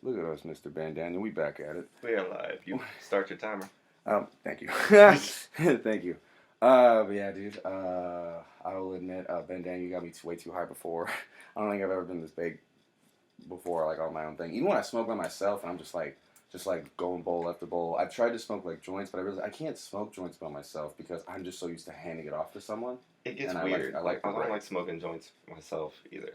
Look at us, Mr. Bandana. We back at it. We are live. You start your timer. Thank you. Thank you. But yeah, dude. I will admit, Bandana, you got me way too high before. I don't think I've ever been this big before, like on my own thing. Even when I smoke by myself, and I'm just like going bowl after bowl. I've tried to smoke like joints, but I can't smoke joints by myself because I'm just so used to handing it off to someone. It gets And weird. I like the I don't break. like smoking joints myself either.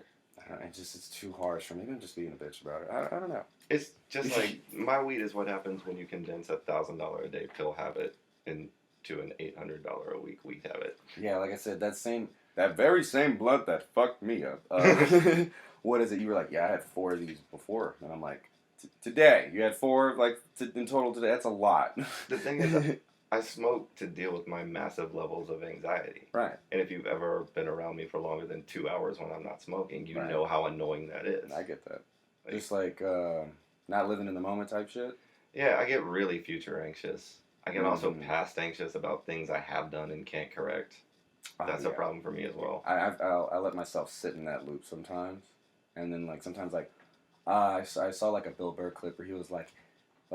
It's too harsh for me. Maybe I'm just being a bitch about it. I don't know. It's just like my weed is what happens when you condense $1,000 a day pill habit into an $800 a week weed habit. Yeah, like I said, that very same blunt that fucked me up. What is it? You were like, yeah, I had 4 of these before, and I'm like, today you had 4, like in total today. That's a lot. The thing is, I smoke to deal with my massive levels of anxiety. Right. And if you've ever been around me for longer than 2 hours when I'm not smoking, you Right. know how annoying that is. I get that. Just like not living in the moment type shit. Yeah, I get really future anxious. I get also past anxious about things I have done and can't correct. That's a problem for me as well. I let myself sit in that loop sometimes, and then like sometimes like I saw like a Bill Burr clip where he was like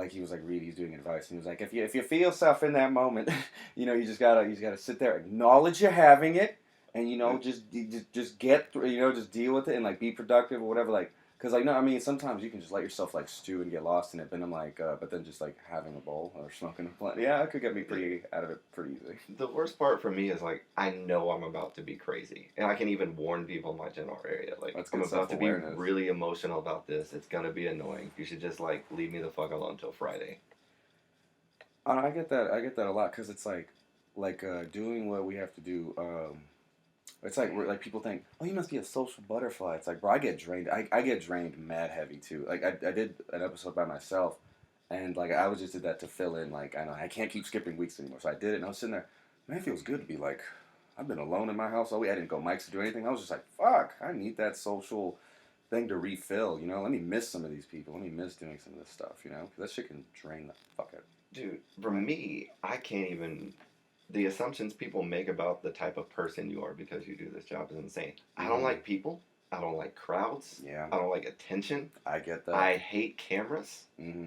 he was like he's doing advice, and he was like, if you feel yourself in that moment, you just gotta sit there, acknowledge you're having it, and just get through, just deal with it and like be productive or whatever, like. Because, like, no, I mean, sometimes you can just let yourself, like, stew and get lost in it. But I'm like, but then just, like, having a bowl or smoking a blunt. Yeah, it could get me pretty out of it pretty easy. The worst part for me is, like, I know I'm about to be crazy. And I can even warn people in my general area. Like, I'm about to be really emotional about this. It's going to be annoying. You should just, like, leave me the fuck alone until Friday. I get that. I get that a lot. Because it's, like doing what we have to do, it's like people think, oh, you must be a social butterfly. It's like, bro, I get drained. I get drained mad heavy too. Like I did an episode by myself, and like I just did that to fill in. Like I know I can't keep skipping weeks anymore, so I did it. And I was sitting there, man, it feels good to be like, I've been alone in my house all week. I didn't go mics to do anything. I was just like, fuck, I need that social thing to refill. Let me miss some of these people. Let me miss doing some of this stuff. Because that shit can drain the fuck out. Dude, for me, I can't even. The assumptions people make about the type of person you are because you do this job is insane. I don't like people. I don't like crowds. Yeah. I don't like attention. I get that. I hate cameras.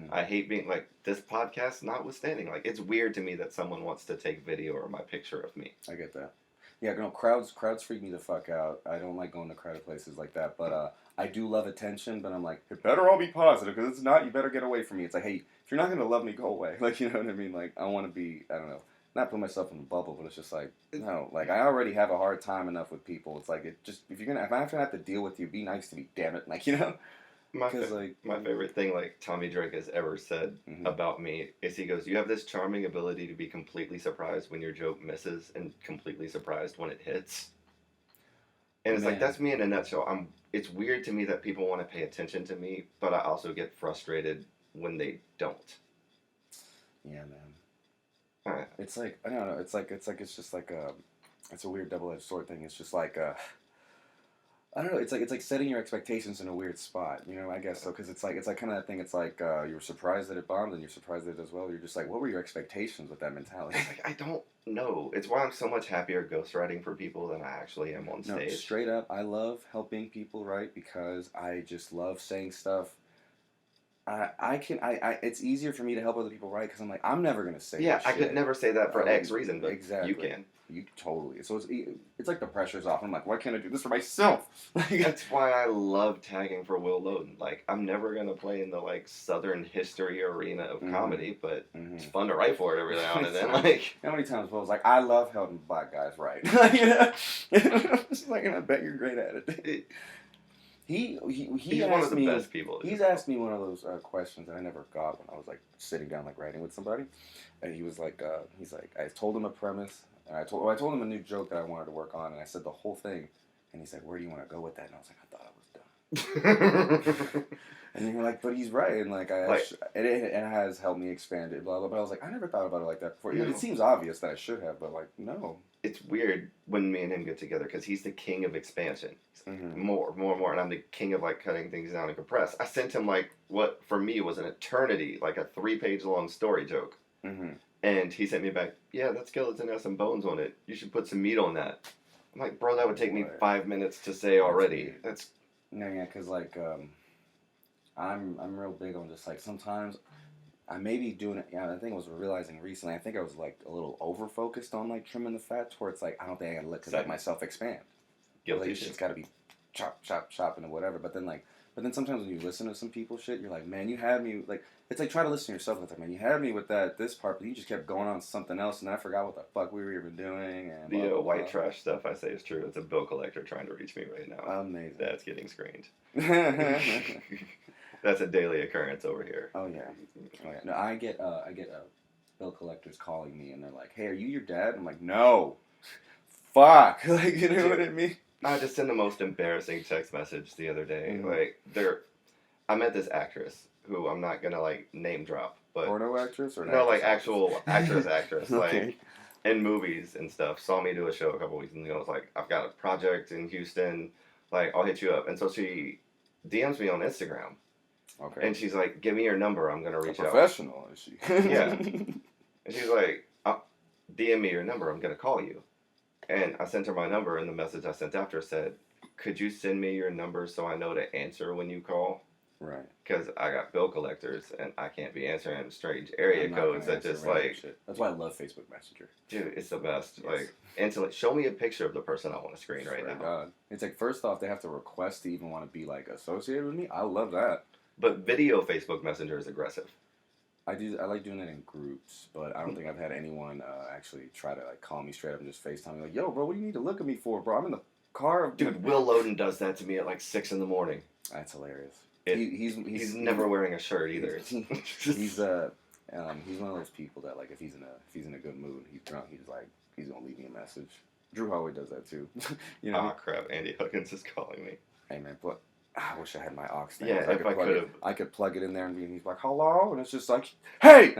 I hate being like this podcast notwithstanding. Like it's weird to me that someone wants to take video or my picture of me. I get that. Yeah, no, crowds freak me the fuck out. I don't like going to crowded places like that. But I do love attention. But I'm like, it better all be positive because it's not. You better get away from me. It's like, hey, if you're not gonna love me, go away. Like you know what I mean? Like I want to be. I don't know. Not put myself in a bubble, but it's just like no, like I already have a hard time enough with people. It's like if I'm gonna have to deal with you, be nice to me, damn it, like My favorite thing, like Tommy Drake has ever said about me, is he goes, "You have this charming ability to be completely surprised when your joke misses and completely surprised when it hits." And it's like that's me in a nutshell. It's weird to me that people want to pay attention to me, but I also get frustrated when they don't. Yeah, man. It's like I don't know. It's just like it's a weird double-edged sword thing. It's just like I don't know. It's like setting your expectations in a weird spot. I guess so because it's like kind of that thing. It's like you were surprised that it bombed and you're surprised that it does well. You're just like, what were your expectations with that mentality? It's like I don't know. It's why I'm so much happier ghostwriting for people than I actually am on stage. No, straight up, I love helping people write because I just love saying stuff. It's easier for me to help other people write because I'm like, I'm never going to say yeah, that I shit. could never say that for X reason, but exactly. You can. You totally. So it's like the pressure's off. I'm like, why can't I do this for myself? That's why I love tagging for Will Loden. Like, I'm never going to play in the, like, Southern history arena of comedy, but it's fun to write for it every now and then. Like, how many times Will's like, I love helping black guys write. It's like, and I bet you're great at it. He's one of the best people. He's asked me one of those questions that I never got when I was like sitting down like writing with somebody, and he was like, I told him a premise, and I told him a new joke that I wanted to work on, and I said the whole thing, and he's like, where do you want to go with that? And I was like, I thought I was done. And you're like, but he's right, and like it has helped me expand it, blah blah. But I was like, I never thought about it like that before. No. It seems obvious that I should have, but like, no. It's weird when me and him get together because he's the king of expansion. More, and I'm the king of like cutting things down and compress. I sent him like what for me was an eternity, like a 3-page long story joke, and he sent me back, yeah, that skeleton has some bones on it. You should put some meat on that. I'm like, bro, that would take me 5 minutes to say already. That's no, yeah, because like I'm real big on just like sometimes I may be doing it. Yeah, I think I was realizing recently. I think I was like a little over focused on like trimming the fat, to where it's like I don't think I gotta let myself expand. Guilty. Like it's got to be chop, chop, chopping and whatever. But then sometimes when you listen to some people's shit, you're like, man, you had me like. It's like try to listen to yourself. It's like, man, you had me with this part, but you just kept going on to something else, and I forgot what the fuck we were even doing. And the white trash stuff I say is true. It's a bill collector trying to reach me right now. Amazing. That's getting screened. That's a daily occurrence over here. Oh yeah. No, I get bill collectors calling me, and they're like, "Hey, are you your dad?" I'm like, "No." Fuck. Like, you know what I mean? I just sent the most embarrassing text message the other day. Mm-hmm. I met this actress who I'm not gonna like name drop, but porno actress or no, like actual actress, okay. Like in movies and stuff. Saw me do a show a couple weeks ago. I was like, I've got a project in Houston. Like, I'll hit you up. And so she DMs me on Instagram. Okay. And she's like, give me your number. I'm gonna reach out. Professional, is she? Yeah. And she's like, DM me your number. I'm gonna call you. And I sent her my number, and the message I sent after said, could you send me your number so I know to answer when you call? Right. Because I got bill collectors, and I can't be answering strange area codes that just like... Shit. That's why I love Facebook Messenger. Dude, it's the best. Yes. Like, instantly, show me a picture of the person I want to screen right now. God. It's like, first off, they have to request to even want to be, like, associated with me. I love that. But video Facebook Messenger is aggressive. I like doing it in groups, but I don't think I've had anyone actually try to like call me straight up and just FaceTime me like, "Yo, bro, what do you need to look at me for, bro? I'm in the car." Dude, Will Loden does that to me at like 6 a.m. That's hilarious. He's never wearing a shirt either. He's one of those people that like if he's in a good mood, he's drunk, he's gonna leave me a message. Drew Holloway does that too. You know? Oh crap! Andy Huggins is calling me. Hey man, but I wish I had my aux thing. Yeah, if I could have. I could plug it in there and he's like, hello? And it's just like, hey!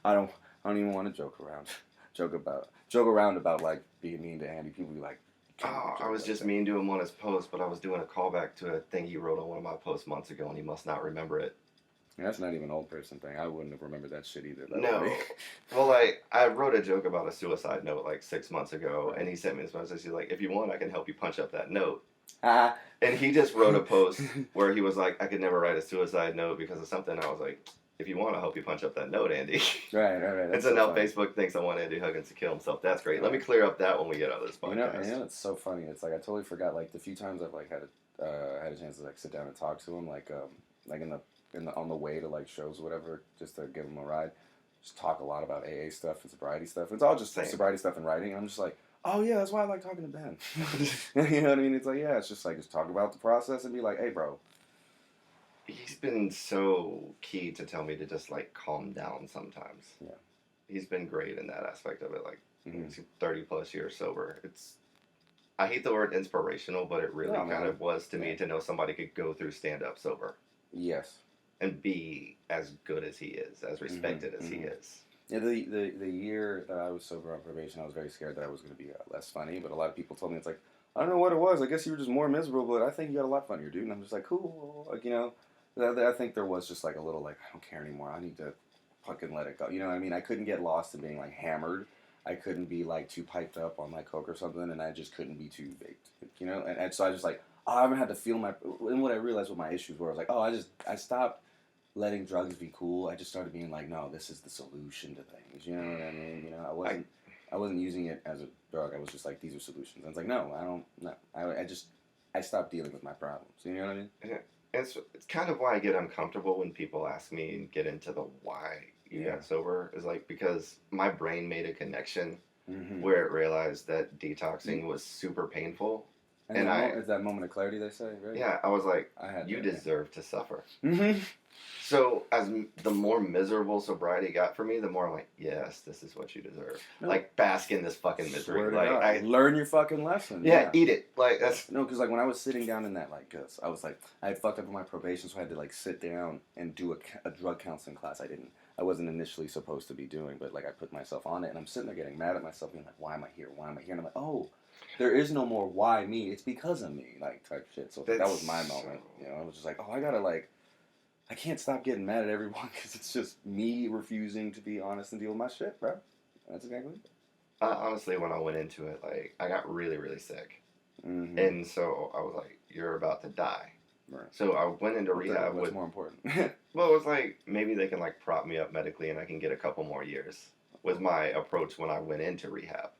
I don't even want to joke around about like being mean to Andy. People be like, I was just mean to him on his post, but I was doing a callback to a thing he wrote on one of my posts months ago, and he must not remember it. Yeah, that's not even an old person thing. I wouldn't have remembered that shit either. No. Well, I wrote a joke about a suicide note like 6 months ago, and he sent me this message. He's like, if you want, I can help you punch up that note. And he just wrote a post where he was like, I could never write a suicide note because of something. I was like, if you want, I'll help you punch up that note, Andy. Right. And so now Facebook thinks I want Andy Huggins to kill himself. That's great. Let me clear up that when we get out of this podcast. You know, it's so funny. It's like I totally forgot. Like the few times I've like had a chance to like sit down and talk to him, like on the way to like shows or whatever, just to give him a ride. Just talk a lot about AA stuff and sobriety stuff. It's all just sobriety stuff and writing. And I'm just like, oh yeah, that's why I like talking to Ben. You know what I mean? It's like, yeah, it's just like just talk about the process and be like, hey, bro. He's been so key to tell me to just like calm down sometimes. Yeah. He's been great in that aspect of it. Like 30 plus years sober. I hate the word inspirational, but it really kind of was to me to know somebody could go through stand up sober. Yes. And be as good as he is, as respected as he is. Yeah, the year that I was sober on probation, I was very scared that I was going to be less funny. But a lot of people told me, it's like, I don't know what it was. I guess you were just more miserable, but I think you got a lot funnier, dude. And I'm just like, cool. Like, you know, I think there was just like a little like, I don't care anymore. I need to fucking let it go. You know what I mean? I couldn't get lost in being like hammered. I couldn't be like too piped up on like coke or something. And I just couldn't be too baked, you know? And so I just like, I haven't had to feel and what I realized what my issues were, I was like, I stopped letting drugs be cool. I just started being like, no, this is the solution to things. You know what I mean? You know, I wasn't using it as a drug. I was just like, these are solutions. I was like, no, I stopped dealing with my problems. You know what I mean? Yeah. It's kind of why I get uncomfortable when people ask me and get into the why you got sober. Is like, because my brain made a connection where it realized that detoxing was super painful. And it's that moment of clarity, they say, right? Yeah, I was like, you deserve to suffer. So as the more miserable sobriety got for me, the more I'm like, yes, this is what you deserve. No. Like, bask in this fucking misery. Like, learn your fucking lesson. Yeah, eat it. Like, that's... No, because like when I was sitting down in that, like, cause I was like, I had fucked up with my probation, so I had to like sit down and do a drug counseling class. I wasn't initially supposed to be doing, but like I put myself on it, and I'm sitting there getting mad at myself, being like, why am I here? Why am I here? And I'm like, oh, there is no more why me. It's because of me, like type shit. So that was my moment. You know, I was just like, oh, I can't stop getting mad at everyone because it's just me refusing to be honest and deal with my shit, bro. That's exactly it. Honestly, when I went into it, like, I got really, really sick. And so I was like, you're about to die. Right. So I went into rehab What's with... more important? Well, it was like, maybe they can like prop me up medically and I can get a couple more years. Was my approach when I went into rehab.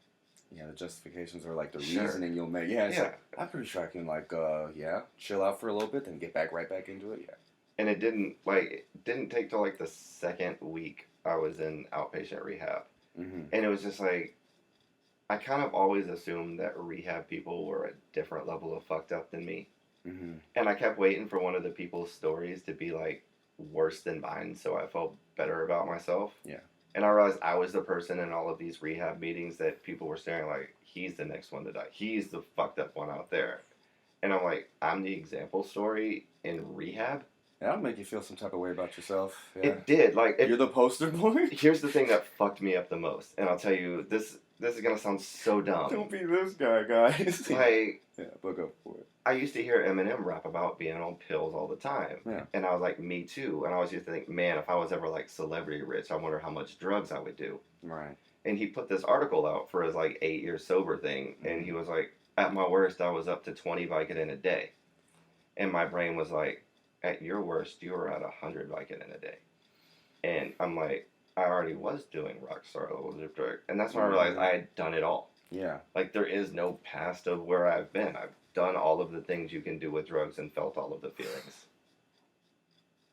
Yeah, the justifications or like the Sure. reasoning you'll make. Yeah, it's Yeah. like, I'm pretty sure I can like, chill out for a little bit, then get right back into it. Yeah. And it didn't take till like the second week I was in outpatient rehab. Mm-hmm. And it was just like, I kind of always assumed that rehab people were a different level of fucked up than me. Mm-hmm. And I kept waiting for one of the people's stories to be like worse than mine, so I felt better about myself. Yeah. And I realized I was the person in all of these rehab meetings that people were staring like, he's the next one to die. He's the fucked up one out there. And I'm like, I'm the example story in rehab? That'll make you feel some type of way about yourself. Yeah. It did. Like, You're the poster boy? Here's the thing that fucked me up the most. And I'll tell you, this is going to sound so dumb. Don't be this guy, guys. Like, yeah, but go for it. I used to hear Eminem rap about being on pills all the time. Yeah. And I was like, me too. And I always used to think, man, if I was ever like celebrity rich, I wonder how much drugs I would do. Right. And he put this article out for his like 8 year sober thing. And he was like, at my worst, I was up to 20 Vicodin a day. And my brain was like, at your worst, you were at 100 Vicodin a day. And I'm like, I already was doing rockstar levels of drug. And that's when I realized I had done it all. Yeah. Like, there is no past of where I've been. I've done all of the things you can do with drugs and felt all of the feelings.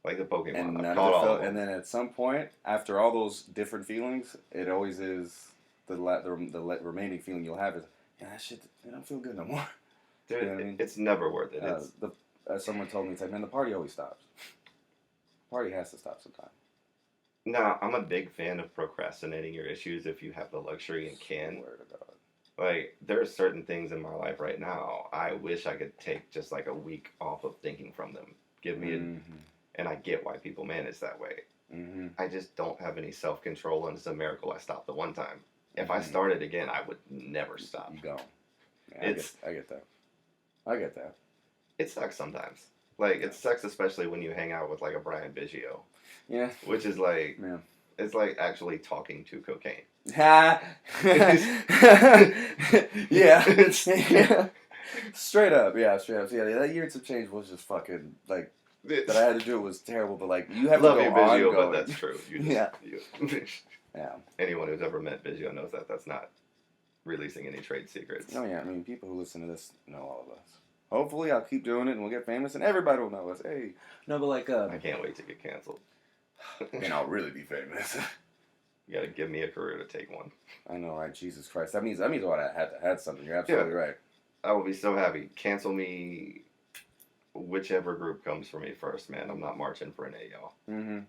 Like the Pokemon. And I've none caught of it all felt, of them. and then at some point, after all those different feelings, it always is the remaining feeling you'll have is, yeah, that shit, I don't feel good no more. Dude, You know what I mean? It's never worth it. Someone told me, it's like, man, the party always stops. The party has to stop sometime. Nah, I'm a big fan of procrastinating your issues if you have the luxury and can. Word of God. Like, there are certain things in my life right now, I wish I could take just like a week off of thinking from them. Give me and I get why people manage that way. Mm-hmm. I just don't have any self-control, and it's a miracle I stopped the one time. If I started again, I would never stop. You go. Yeah, I get that. I get that. It sucks sometimes. Like, it sucks especially when you hang out with, like, a Brian Biggio. Yeah. Which is, like, yeah. It's like actually talking to cocaine. Ha! yeah. yeah. Straight up. So, yeah, that year and some change was just fucking, like, that I had to do it was terrible, but, like, you have Love to you, go Biggio, ongoing. but that's true. You just, yeah. Anyone who's ever met Biggio knows that that's not releasing any trade secrets. Oh, yeah. I mean, people who listen to this know all of us. Hopefully, I'll keep doing it and we'll get famous and everybody will know us. Hey. No, but, like, I can't wait to get canceled. Then I'll really be famous. You gotta give me a career to take one. I know, right? Jesus Christ. That means I had something. You're absolutely right. I will be so happy. Cancel me whichever group comes for me first, man. I'm not marching for an A, y'all. Mm-hmm.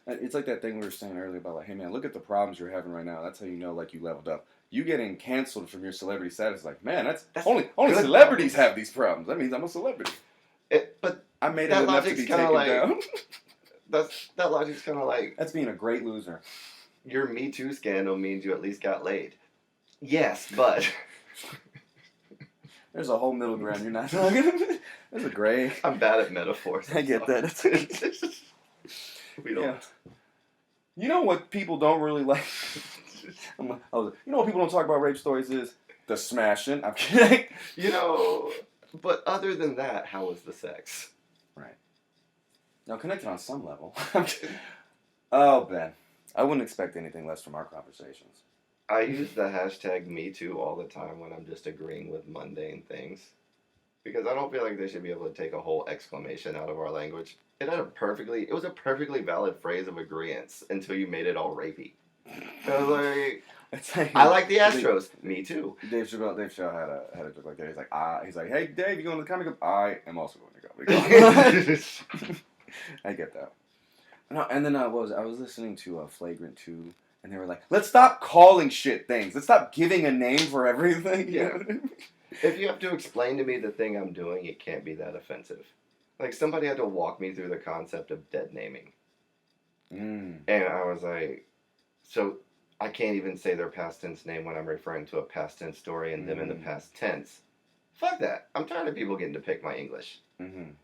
It's like that thing we were saying earlier about, like, hey, man, look at the problems you're having right now. That's how you know, like, you leveled up. You getting canceled from your celebrity status, like, man, that's only celebrities have these problems. That means I'm a celebrity. But I made it enough to be taken down. That logic's kind of like... That's being a great loser. Your Me Too scandal means you at least got laid. Yes, but... There's a whole middle ground you're not talking. There's a gray. I'm bad at metaphors. I get that. We don't... Yeah. You know what people don't really like? You know what people don't talk about rape stories is? The smashing. I'm kidding. You know, but other than that, how was the sex? Right. Now, connected on some level. Oh, Ben. I wouldn't expect anything less from our conversations. I use the hashtag #MeToo all the time when I'm just agreeing with mundane things. Because I don't feel like they should be able to take a whole exclamation out of our language. It was a perfectly valid phrase of agreeance until you made it all rapey. I was like, I like the Astros. Me too. Dave Chappelle had a joke like that. He's like, hey, Dave, you going to the comedy club? I am also going to the comedy club. I get that. No, and then I was listening to Flagrant 2, and they were like, let's stop calling shit things. Let's stop giving a name for everything. You know what I mean? If you have to explain to me the thing I'm doing, it can't be that offensive. Like, somebody had to walk me through the concept of dead naming. And I was like, so I can't even say their past tense name when I'm referring to a past tense story and them in the past tense. Fuck that. I'm tired of people getting to pick my English.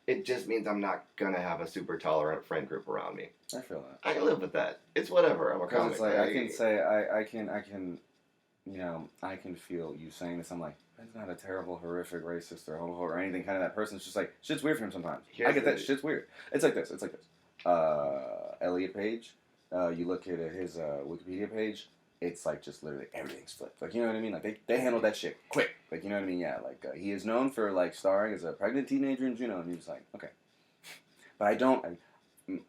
It just means I'm not going to have a super tolerant friend group around me. I feel that. I can live with that. It's whatever. I'm a comic. It's like, I can say, I can I can feel you saying this. I'm like, that's not a terrible, horrific, racist, or homophobe or anything kind of that person. It's just like, shit's weird for him sometimes. I get that. Shit's weird. It's like this. Elliot Page, you look at his Wikipedia page, it's like just literally everything's flipped. Like, you know what I mean? Like, they handled that shit quick. Like, you know what I mean? Yeah, like, he is known for, like, starring as a pregnant teenager in Juno, and you're just like, okay. But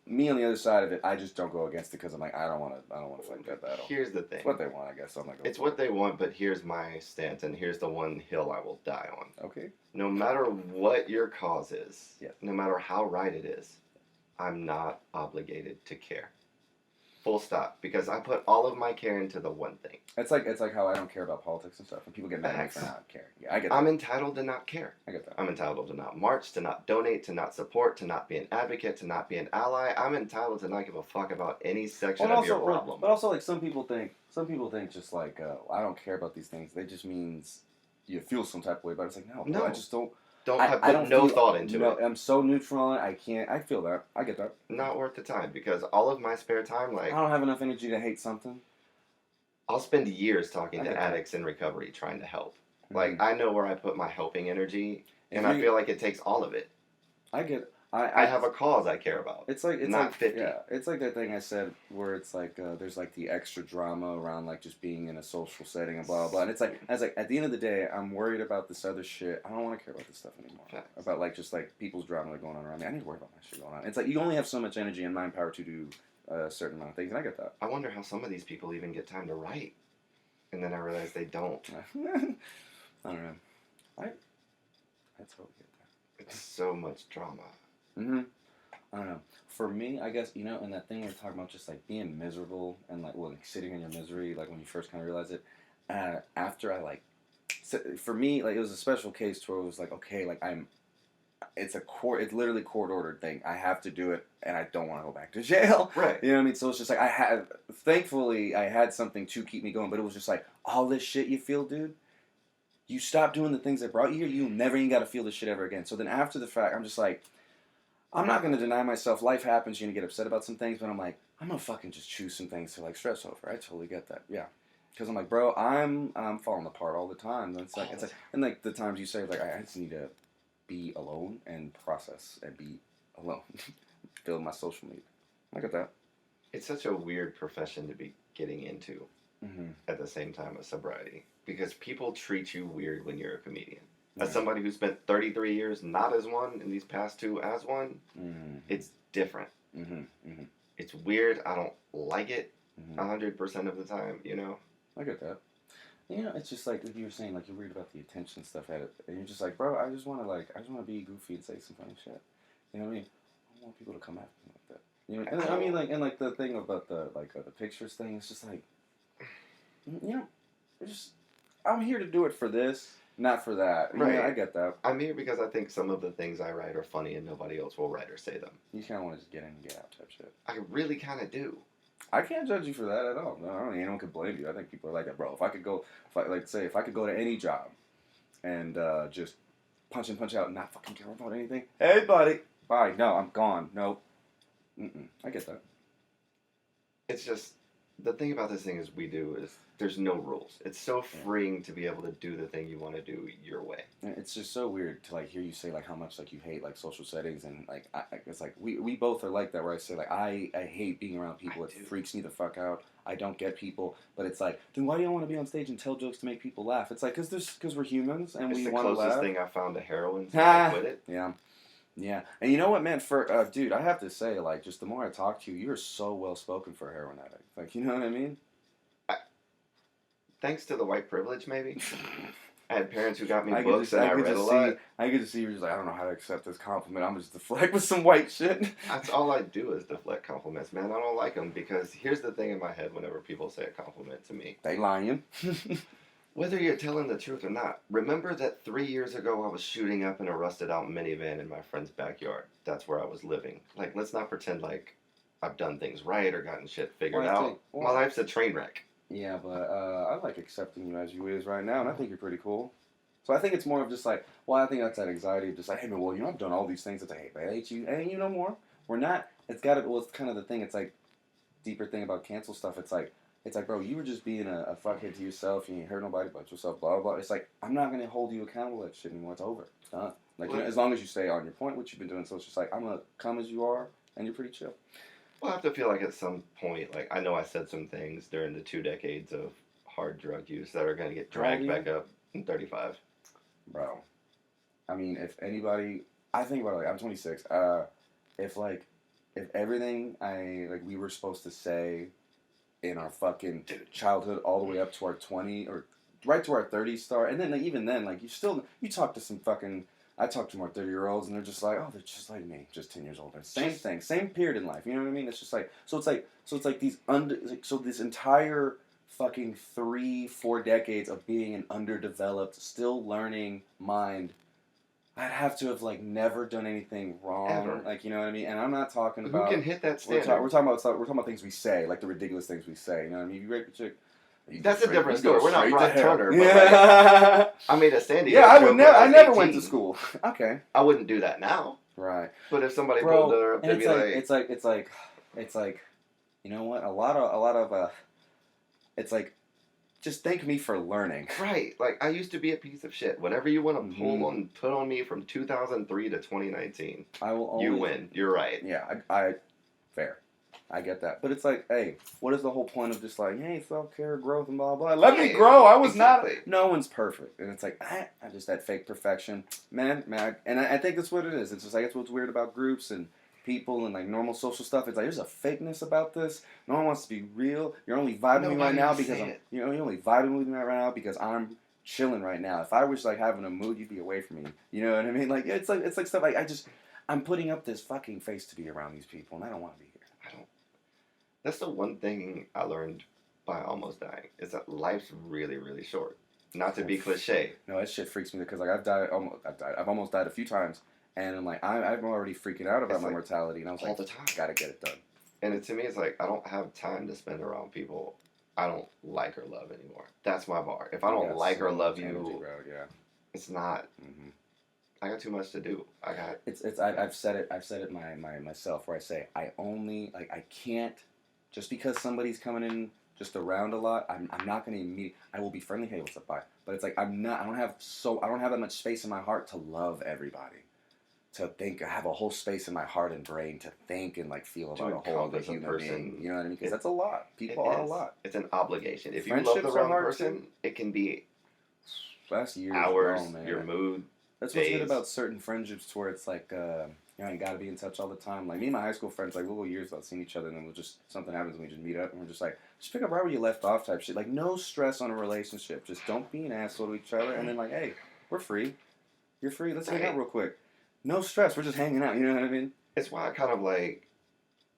me on the other side of it, I just don't go against it because I'm like, I don't want to fight that battle. Here's the thing. It's what they want, I guess. So I'm like, it's what they want, but here's my stance, and here's the one hill I will die on. Okay. No matter what your cause is, yeah. No matter how right it is, I'm not obligated to care. Full stop. Because I put all of my care into the one thing. It's like how I don't care about politics and stuff, and people get mad at me for not caring. Yeah, I get that. I'm entitled to not care. I get that. I'm entitled to not march, to not donate, to not support, to not be an advocate, to not be an ally. I'm entitled to not give a fuck about any section of your problem. But also, like, some people think just like, I don't care about these things. They just means you feel some type of way. But it's like, no, I just don't. I put no thought into it. I'm so neutral on it. I can't. I feel that. I get that. Not worth the time, because all of my spare time, like, I don't have enough energy to hate something. I'll spend years talking to addicts in recovery, trying to help. Mm-hmm. Like, I know where I put my helping energy, and I feel like it takes all of it. I get it. I have a cause I care about. It's like not 50. Yeah, it's like that thing I said where it's like there's like the extra drama around like just being in a social setting and blah blah blah. And it's like at the end of the day, I'm worried about this other shit. I don't want to care about this stuff anymore. Facts. About like just like people's drama going on around me. I need to worry about my shit going on. It's like you only have so much energy and mind power to do a certain amount of things, and I get that. I wonder how some of these people even get time to write, and then I realize they don't. I don't know. I totally get that. It's so much drama. Mm-hmm. I don't know. For me, I guess, and that thing we're talking about, just like being miserable and like, sitting in your misery, like when you first kind of realize it, after I like, for me, like it was a special case where it was like, okay, like it's literally court ordered thing. I have to do it and I don't want to go back to jail. Right. You know what I mean? So it's just like, thankfully I had something to keep me going, but it was just like, all this shit you feel, dude, you stop doing the things that brought you here, you never even got to feel this shit ever again. So then after the fact, I'm just like, I'm not going to deny myself. Life happens. You're going to get upset about some things. But I'm like, I'm going to fucking just choose some things to, like, stress over. I totally get that. Yeah. Because I'm like, bro, I'm falling apart all the time. And it's like, and, like, the times you say, like, I just need to be alone and process and be alone. Build my social media. I get that. It's such a weird profession to be getting into at the same time as sobriety. Because people treat you weird when you're a comedian. As somebody who spent 33 years not as one, and these past 2 as one, it's different. It's weird. I don't like it 100% of the time, I get that. It's just like you were saying, like, you're worried about the attention stuff at it, and you're just like, bro, I just want to be goofy and say some funny shit. You know what I mean? I don't want people to come after me like that. And I mean, like, and like the thing about the pictures thing, it's just like, I'm here to do it for this. Not for that. Right. I get that. I'm here because I think some of the things I write are funny and nobody else will write or say them. You kind of want to just get in and get out type shit. I really kind of do. I can't judge you for that at all. No, I don't think anyone could blame you. I think people are like that, bro. If I could go to any job and just punch in, punch out and not fucking care about anything. Hey, buddy. Bye. No, I'm gone. Nope. I get that. It's just, the thing about this thing is there's no rules. It's so freeing to be able to do the thing you want to do your way. It's just so weird to like hear you say like how much like you hate like social settings and like it's like we both are like that where I say like I hate being around people. It freaks me the fuck out. I don't get people, but it's like then why do you want to be on stage and tell jokes to make people laugh? It's like because we're humans and we want to laugh. It's the closest thing I found to heroin. So I quit it. Yeah, and you know what, man? For dude, I have to say, like, just the more I talk to you, you're so well spoken for a heroin addict. Like, you know what I mean? Thanks to the white privilege, maybe. I had parents who got me books, and I read a lot. I get to see you're just like, I don't know how to accept this compliment. I'm just deflect with some white shit. That's all I do is deflect compliments, man. I don't like them because here's the thing in my head whenever people say a compliment to me. They lying. Whether you're telling the truth or not, remember that 3 years ago I was shooting up in a rusted out minivan in my friend's backyard. That's where I was living. Like, let's not pretend like I've done things right or gotten shit figured out. My life's a train wreck. Yeah, but I like accepting you as you is right now, and I think you're pretty cool. So I think it's more of just like, I think that's that anxiety of just like, hey, man, I've done all these things. It's like, hey, I hate you. Hey, you no more. We're not. It's kind of the thing. It's like, deeper thing about cancel stuff. It's like, it's like, bro, you were just being a fuckhead to yourself. You ain't hurt nobody but yourself. Blah blah blah. It's like I'm not gonna hold you accountable to that shit anymore. It's over. It's done. Like as long as you stay on your point, what you've been doing. So it's just like I'm gonna come as you are, and you're pretty chill. Well, I have to feel like at some point, like I know I said some things during the 2 decades of hard drug use that are gonna get dragged back up in 35. Bro, I mean, if anybody, I think about it, like I'm 26. If everything we were supposed to say in our fucking childhood all the way up to our 20 or right to our 30s start, and then even then, like you talk to some fucking. I talk to more 30-year-olds, and they're just like, oh, they're just like me, just 10 years older. Same thing, same period in life. You know what I mean? It's just like so. It's like these this entire fucking 3-4 decades of being an underdeveloped, still learning mind. I'd have to have like never done anything wrong, ever. Like you know what I mean. And I'm not talking about who can hit that standard. We're talking about things we say, like the ridiculous things we say. You know what I mean? You rape a chick. That's a different story. We're not Brock Turner. But yeah. like, I made a Sandy. Yeah, I never went to school. Okay. I wouldn't do that now. Right. But if somebody pulled her up, they'd be like, it's like, you know what? A lot of it's like, just thank me for learning. Right. Like I used to be a piece of shit. Whatever you want to put on me from 2003 to 2019, I will. Always, you win. You're right. Yeah. I fair. I get that. But it's like, hey, what is the whole point of just like, hey, self-care, growth, and blah, blah. Let me grow. I was not. No one's perfect. And it's like, I just that fake perfection. Man. And I think that's what it is. It's just like, it's what's weird about groups and people and like normal social stuff. It's like, there's a fakeness about this. No one wants to be real. You're only vibing with me right now because you're only vibing with me right now because I'm chilling right now. If I was like having a mood, you'd be away from me. You know what I mean? Like, it's like stuff like I'm putting up this fucking face to be around these people and I don't want to be here. That's the one thing I learned by almost dying is that life's really, really short. Not to be cliche. No, that shit freaks me because like I've almost died a few times, and I'm like I'm already freaking out about my mortality, and I was all the time. Gotta get it done. And to me, it's like I don't have time to spend around people I don't like or love anymore. That's my bar. If I don't like or love you, it's not. Mm-hmm. I got too much to do. I've said it myself where I say I only like I can't. Just because somebody's coming in just around a lot, I'm not going to immediately. I will be friendly. Hey, what's up? Bye. But it's like I don't have that much space in my heart to love everybody, to think. I have a whole space in my heart and brain to think and like feel about a whole other human being. You know what I mean? Because that's a lot. People are a lot. It's an obligation. If you love the wrong person, it can be hours. Your mood. That's what's good about certain friendships, to where it's like. You got to be in touch all the time. Like, me and my high school friends, like, we'll go years without seeing each other, and then something happens, and we just meet up, and we're just like, just pick up right where you left off type shit. Like, no stress on a relationship. Just don't be an asshole to each other, and then, like, hey, we're free. You're free. Let's hang out real quick. No stress. We're just hanging out. You know what I mean? It's why I kind of, like,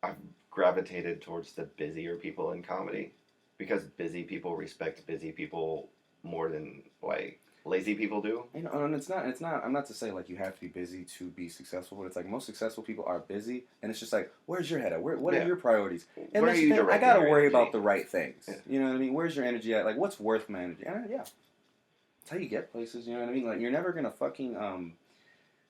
I've gravitated towards the busier people in comedy, because busy people respect busy people more than, like, lazy people do. You know, and it's not. I'm not to say like you have to be busy to be successful, but it's like most successful people are busy, and it's just like, where's your head at? What are your priorities? And where are you I gotta worry about the right things. Yeah. You know what I mean? Where's your energy at? Like, what's worth my energy? And yeah, that's how you get places. You know what I mean? Like, you're never gonna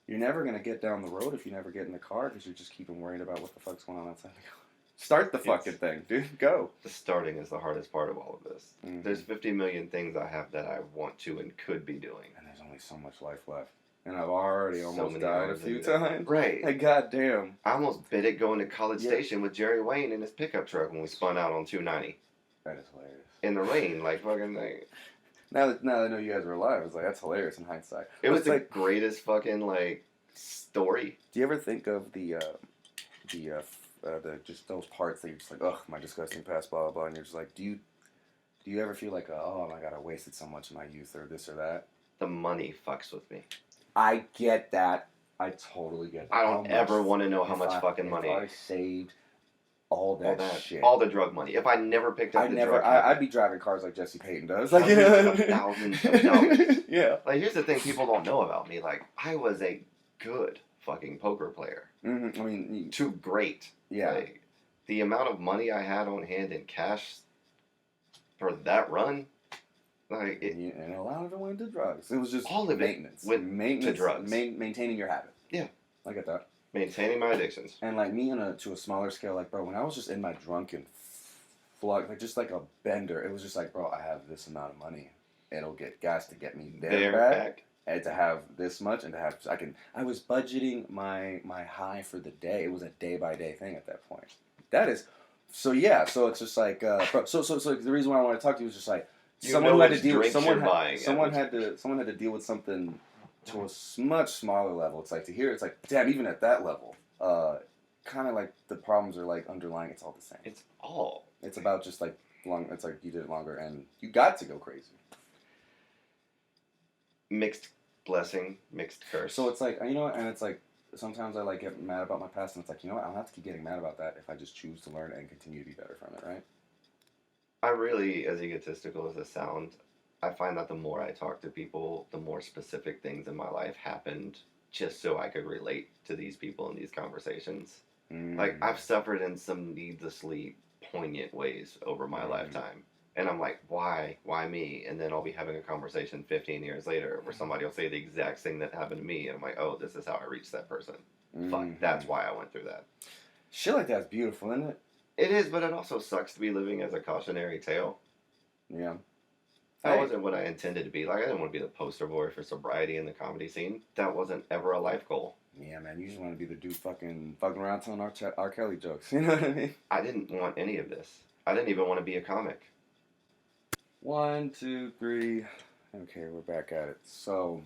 you're never gonna get down the road if you never get in the car because you're just keeping worrying about what the fuck's going on outside the car. Start the fucking thing, dude. Go. The starting is the hardest part of all of this. Mm-hmm. There's 50 million things I have that I want to and could be doing. And there's only so much life left. And I've already almost died a few times. Right. Like, goddamn. I almost bid it going to College Station with Jerry Wayne in his pickup truck when we spun out on 290. That is hilarious. In the rain, like fucking like. Now that I know you guys were alive, it's like, that's hilarious in hindsight. It was the greatest fucking, like, story. Do you ever think of the just those parts that you're just like, ugh, my disgusting past, blah, blah, blah, and you're just like, do you ever feel like, oh my god, I wasted so much of my youth, or this or that? The money fucks with me. I get that. I totally get that. I don't ever want to know how much fucking money. I saved all that shit. All the drug money. If I never picked up drug I'd be driving cars like Jesse Payton does. Like, you know, thousands of dollars. Yeah. Like, here's the thing people don't know about me. Like, I was a good fucking poker player. Mm-hmm. I mean, too great. Yeah. Like, the amount of money I had on hand in cash for that run, like, and a lot of it went to drugs. It was just all of maintenance. Maintenance to drugs. Maintaining your habit. Yeah. I get that. Maintaining my addictions. And like me to a smaller scale, like, bro, when I was just in my drunken flux, like just like a bender. It was just like, bro, I have this amount of money. It'll get gas to get me there back. And to have this much, and to have I was budgeting my high for the day. It was a day by day thing at that point. That is, so yeah. So it's just like, so the reason why I want to talk to you was just like someone who had to deal with someone had to deal with something to a much smaller level. It's like to hear, it's like, damn, even at that level, kind of like the problems are like underlying. It's all the same. It's about just like long. It's like you did it longer, and you got to go crazy. Mixed blessing, mixed curse. So it's like, you know what, and it's like, sometimes I like get mad about my past, and it's like, you know what, I don't have to keep getting mad about that if I just choose to learn and continue to be better from it, right? I really, as egotistical as it sounds, I find that the more I talk to people, the more specific things in my life happened just so I could relate to these people in these conversations. Like, I've suffered in some needlessly poignant ways over my lifetime. And I'm like, why me? And then I'll be having a conversation 15 years later where somebody will say the exact thing that happened to me. And I'm like, oh, this is how I reached that person. Fuck, that's why I went through that. Shit like that's beautiful, isn't it? It is, but it also sucks to be living as a cautionary tale. Yeah. That wasn't what I intended to be. Like, I didn't want to be the poster boy for sobriety in the comedy scene. That wasn't ever a life goal. Yeah, man, you just want to be the dude fucking around telling R. Kelly jokes. You know what I mean? I didn't want any of this. I didn't even want to be a comic. 1, 2, 3. Okay, we're back at it. So,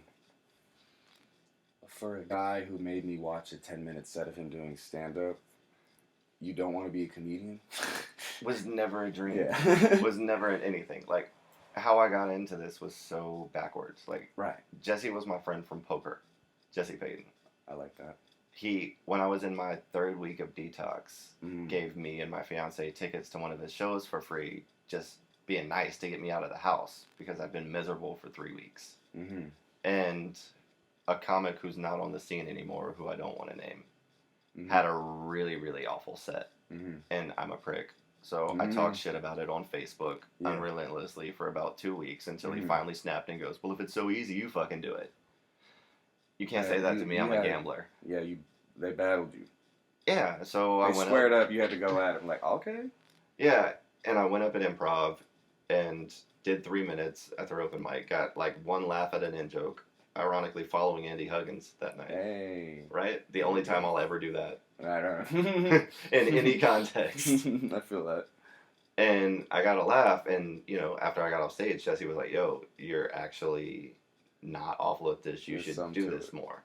for a guy who made me watch a 10-minute set of him doing stand-up, you don't want to be a comedian? Was never a dream. Yeah. Was never anything. Like, how I got into this was so backwards. Like, right. Jesse was my friend from poker. Jesse Payton. I like that. He, when I was in my 3rd week of detox, gave me and my fiance tickets to one of his shows for free, just being nice to get me out of the house because I've been miserable for 3 weeks. And a comic who's not on the scene anymore, who I don't want to name, had a really, really awful set. And I'm a prick. So I talked shit about it on Facebook unrelentlessly for about 2 weeks until he finally snapped and goes, well, if it's so easy, you fucking do it. You can't say that to me. I'm a gambler. Yeah, they battled you. Yeah, so I went up. They squared up. You had to go at it. I'm like, okay. Yeah, and I went up at Improv and did 3 minutes at their open mic. Got like 1 laugh at an in-joke. Ironically, following Andy Huggins that night. Hey. Right? The only time I'll ever do that. I don't know. In any context. I feel that. And I got a laugh, and, you know, after I got off stage, Jesse was like, yo, you're actually not awful at this. You should do this more.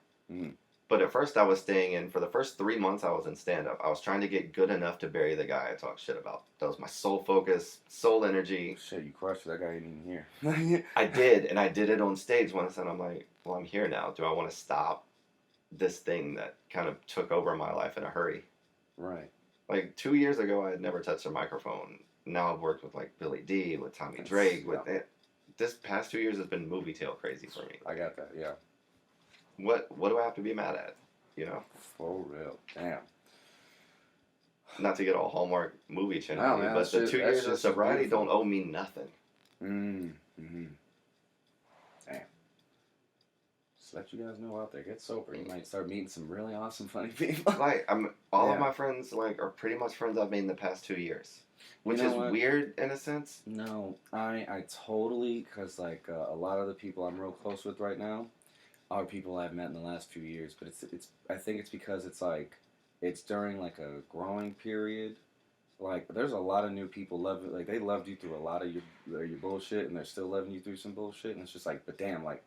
But at first I was staying in, for the first 3 months I was in stand-up, I was trying to get good enough to bury the guy I talk shit about. That was my sole focus, sole energy. Shit, you crushed that guy ain't even here. I did, and I did it on stage once, and I'm like, well, I'm here now. Do I want to stop this thing that kind of took over my life in a hurry? Right. Like 2 years ago, I had never touched a microphone. Now I've worked with like Billy D, with Tommy Drake, with it. This past 2 years has been movie tale crazy for me. I got that, yeah. What do I have to be mad at? You know? For real. Damn. Not to get all Hallmark movie channel, no, but the 2 years of sobriety don't owe me nothing. Damn. Just let you guys know out there, get sober. You might start meeting some really awesome, funny people. Like, all of my friends are pretty much friends I've made in the past 2 years. Which is weird in a sense. No, I totally, because like a lot of the people I'm real close with right now are people I've met in the last few years. But it's I think it's because it's like it's during like a growing period. Like there's a lot of new people they loved you through a lot of your bullshit, and they're still loving you through some bullshit. And it's just like, but damn, like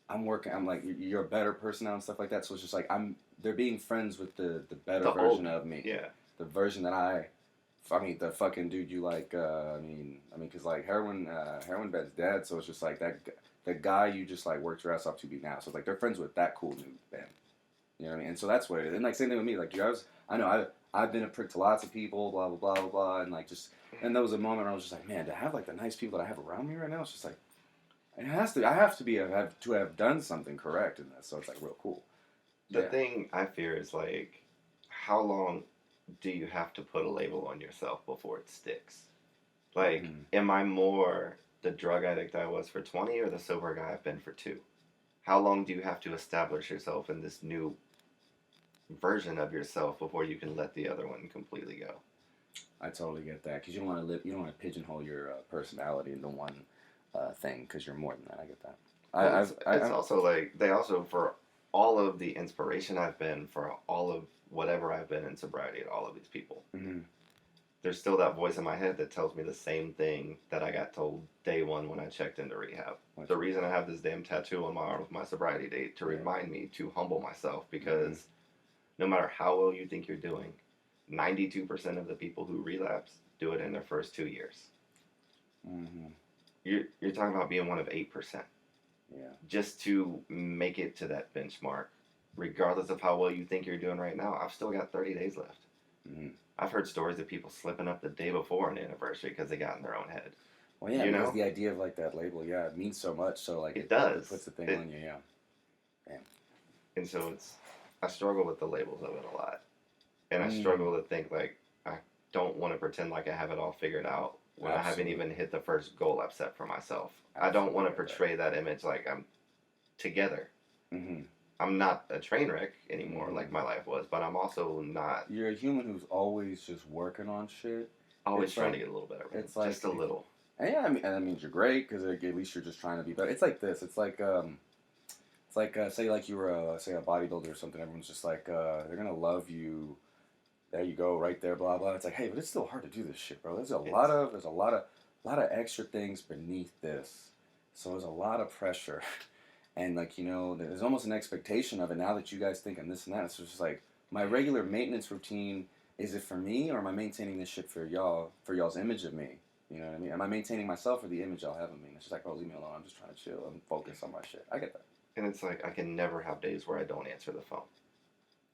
I'm like you're a better person now and stuff like that. So it's just like they're being friends with the better version of me. Yeah. The version that I mean, the fucking dude you like, I mean, because like heroin bed's dead, so it's just like the guy you just like worked your ass off to be now. So it's like they're friends with that cool dude, Ben. You know what I mean? And so that's what it is. And like same thing with me. Like I know I've been a prick to lots of people, blah blah blah blah blah, and like and there was a moment where I was just like, man, to have like the nice people that I have around me right now, it's just like I have to have done something correct in this. So it's like real cool. The thing I fear is like, how long do you have to put a label on yourself before it sticks? Like, am I more the drug addict I was for 20 or the sober guy I've been for 2? How long do you have to establish yourself in this new version of yourself before you can let the other one completely go? I totally get that because you don't want to live. You don't want to pigeonhole your personality into one thing because you're more than that. I get that. Well, it's also like they also for all of the inspiration I've been for all of whatever I've been in sobriety to all of these people. Mm-hmm. There's still that voice in my head that tells me the same thing that I got told day one when I checked into rehab. The reason I have this damn tattoo on my arm with my sobriety date to remind me to humble myself because no matter how well you think you're doing, 92% of the people who relapse do it in their first 2 years. Mm-hmm. You're talking about being one of 8%. Yeah. Just to make it to that benchmark, regardless of how well you think you're doing right now, I've still got 30 days left. Mm-hmm. I've heard stories of people slipping up the day before an anniversary because they got in their own head. Well, yeah, because the idea of like that label, it means so much. So like it does. It puts the thing on you, yeah. Damn. And so I struggle with the labels of it a lot, and I struggle to think like I don't want to pretend like I have it all figured out when I haven't even hit the first goal I've set for myself. I don't want to portray that image like I'm together. Mm-hmm. I'm not a train wreck anymore like my life was, but I'm also not. You're a human who's always just working on shit. Always trying to get a little better. It's like just a little. And yeah, I mean, and that means you're great because at least you're just trying to be better. It's like this. It's like say like you were say a bodybuilder or something. Everyone's just like they're gonna love you. There you go, right there, blah blah. It's like, hey, but it's still hard to do this shit, bro. There's a lot of extra things beneath this. So there's a lot of pressure. And, like, there's almost an expectation of it now that you guys think I'm this and that. It's just like, my regular maintenance routine, is it for me or am I maintaining this shit for y'all's image of me? You know what I mean? Am I maintaining myself or the image y'all have of me? It's just like, bro, leave me alone. I'm just trying to chill and focus on my shit. I get that. And it's like, I can never have days where I don't answer the phone.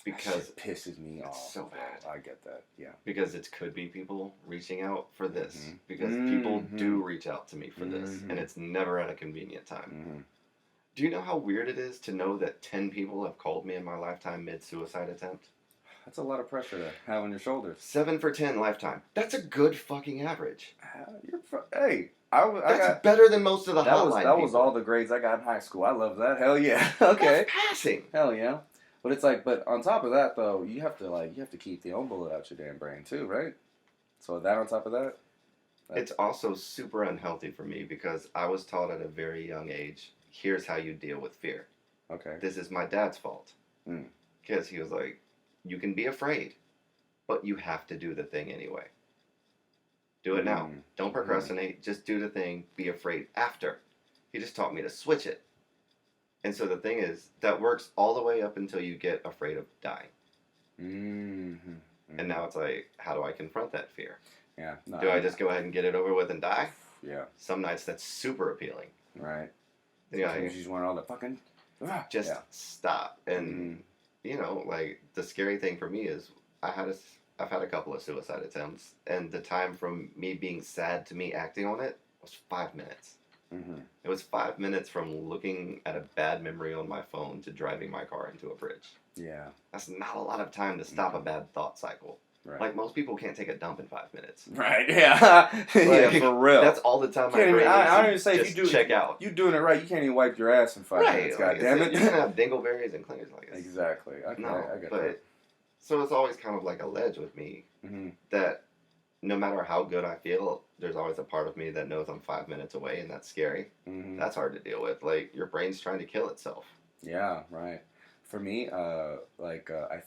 Because it pisses me off. So bad. I get that, yeah. Because it could be people reaching out for this. Mm-hmm. Because people do reach out to me for this. And it's never at a convenient time. Mm-hmm. Do you know how weird it is to know that 10 people have called me in my lifetime mid-suicide attempt? That's a lot of pressure to have on your shoulders. 7 for 10 lifetime. That's a good fucking average. Hey, that's better than most of the hotline That was all the grades I got in high school. I love that. Hell yeah. Okay. That's passing. Hell yeah. But it's like, but on top of that though, you have to keep the own bullet out your damn brain too, right? So that on top of that. It's also super unhealthy for me because I was taught at a very young age, here's how you deal with fear. Okay. This is my dad's fault. Because he was like, you can be afraid, but you have to do the thing anyway. Do it now. Don't procrastinate. Just do the thing. Be afraid after. He just taught me to switch it. And so the thing is, that works all the way up until you get afraid of dying. And now it's like, how do I confront that fear? Yeah. No, do I just go ahead and get it over with and die? Yeah. Some nights that's super appealing. Right. Yeah. You just want all the fucking... Just stop. And, like, the scary thing for me is I've had a couple of suicide attempts, and the time from me being sad to me acting on it was 5 minutes. It was 5 minutes from looking at a bad memory on my phone to driving my car into a bridge. Yeah. That's not a lot of time to stop a bad thought cycle. Right. Like, most people can't take a dump in 5 minutes. Right, yeah. Yeah, for real. That's all the time I don't even say if you check out. You're doing it right, you can't even wipe your ass in 5 minutes, like goddammit. You can have dingleberries and clingers like this. Exactly. Okay, I get that. So it's always kind of like a ledge with me that no matter how good I feel, there's always a part of me that knows I'm 5 minutes away, and that's scary. That's hard to deal with. Like, your brain's trying to kill itself. Yeah, right. For me, I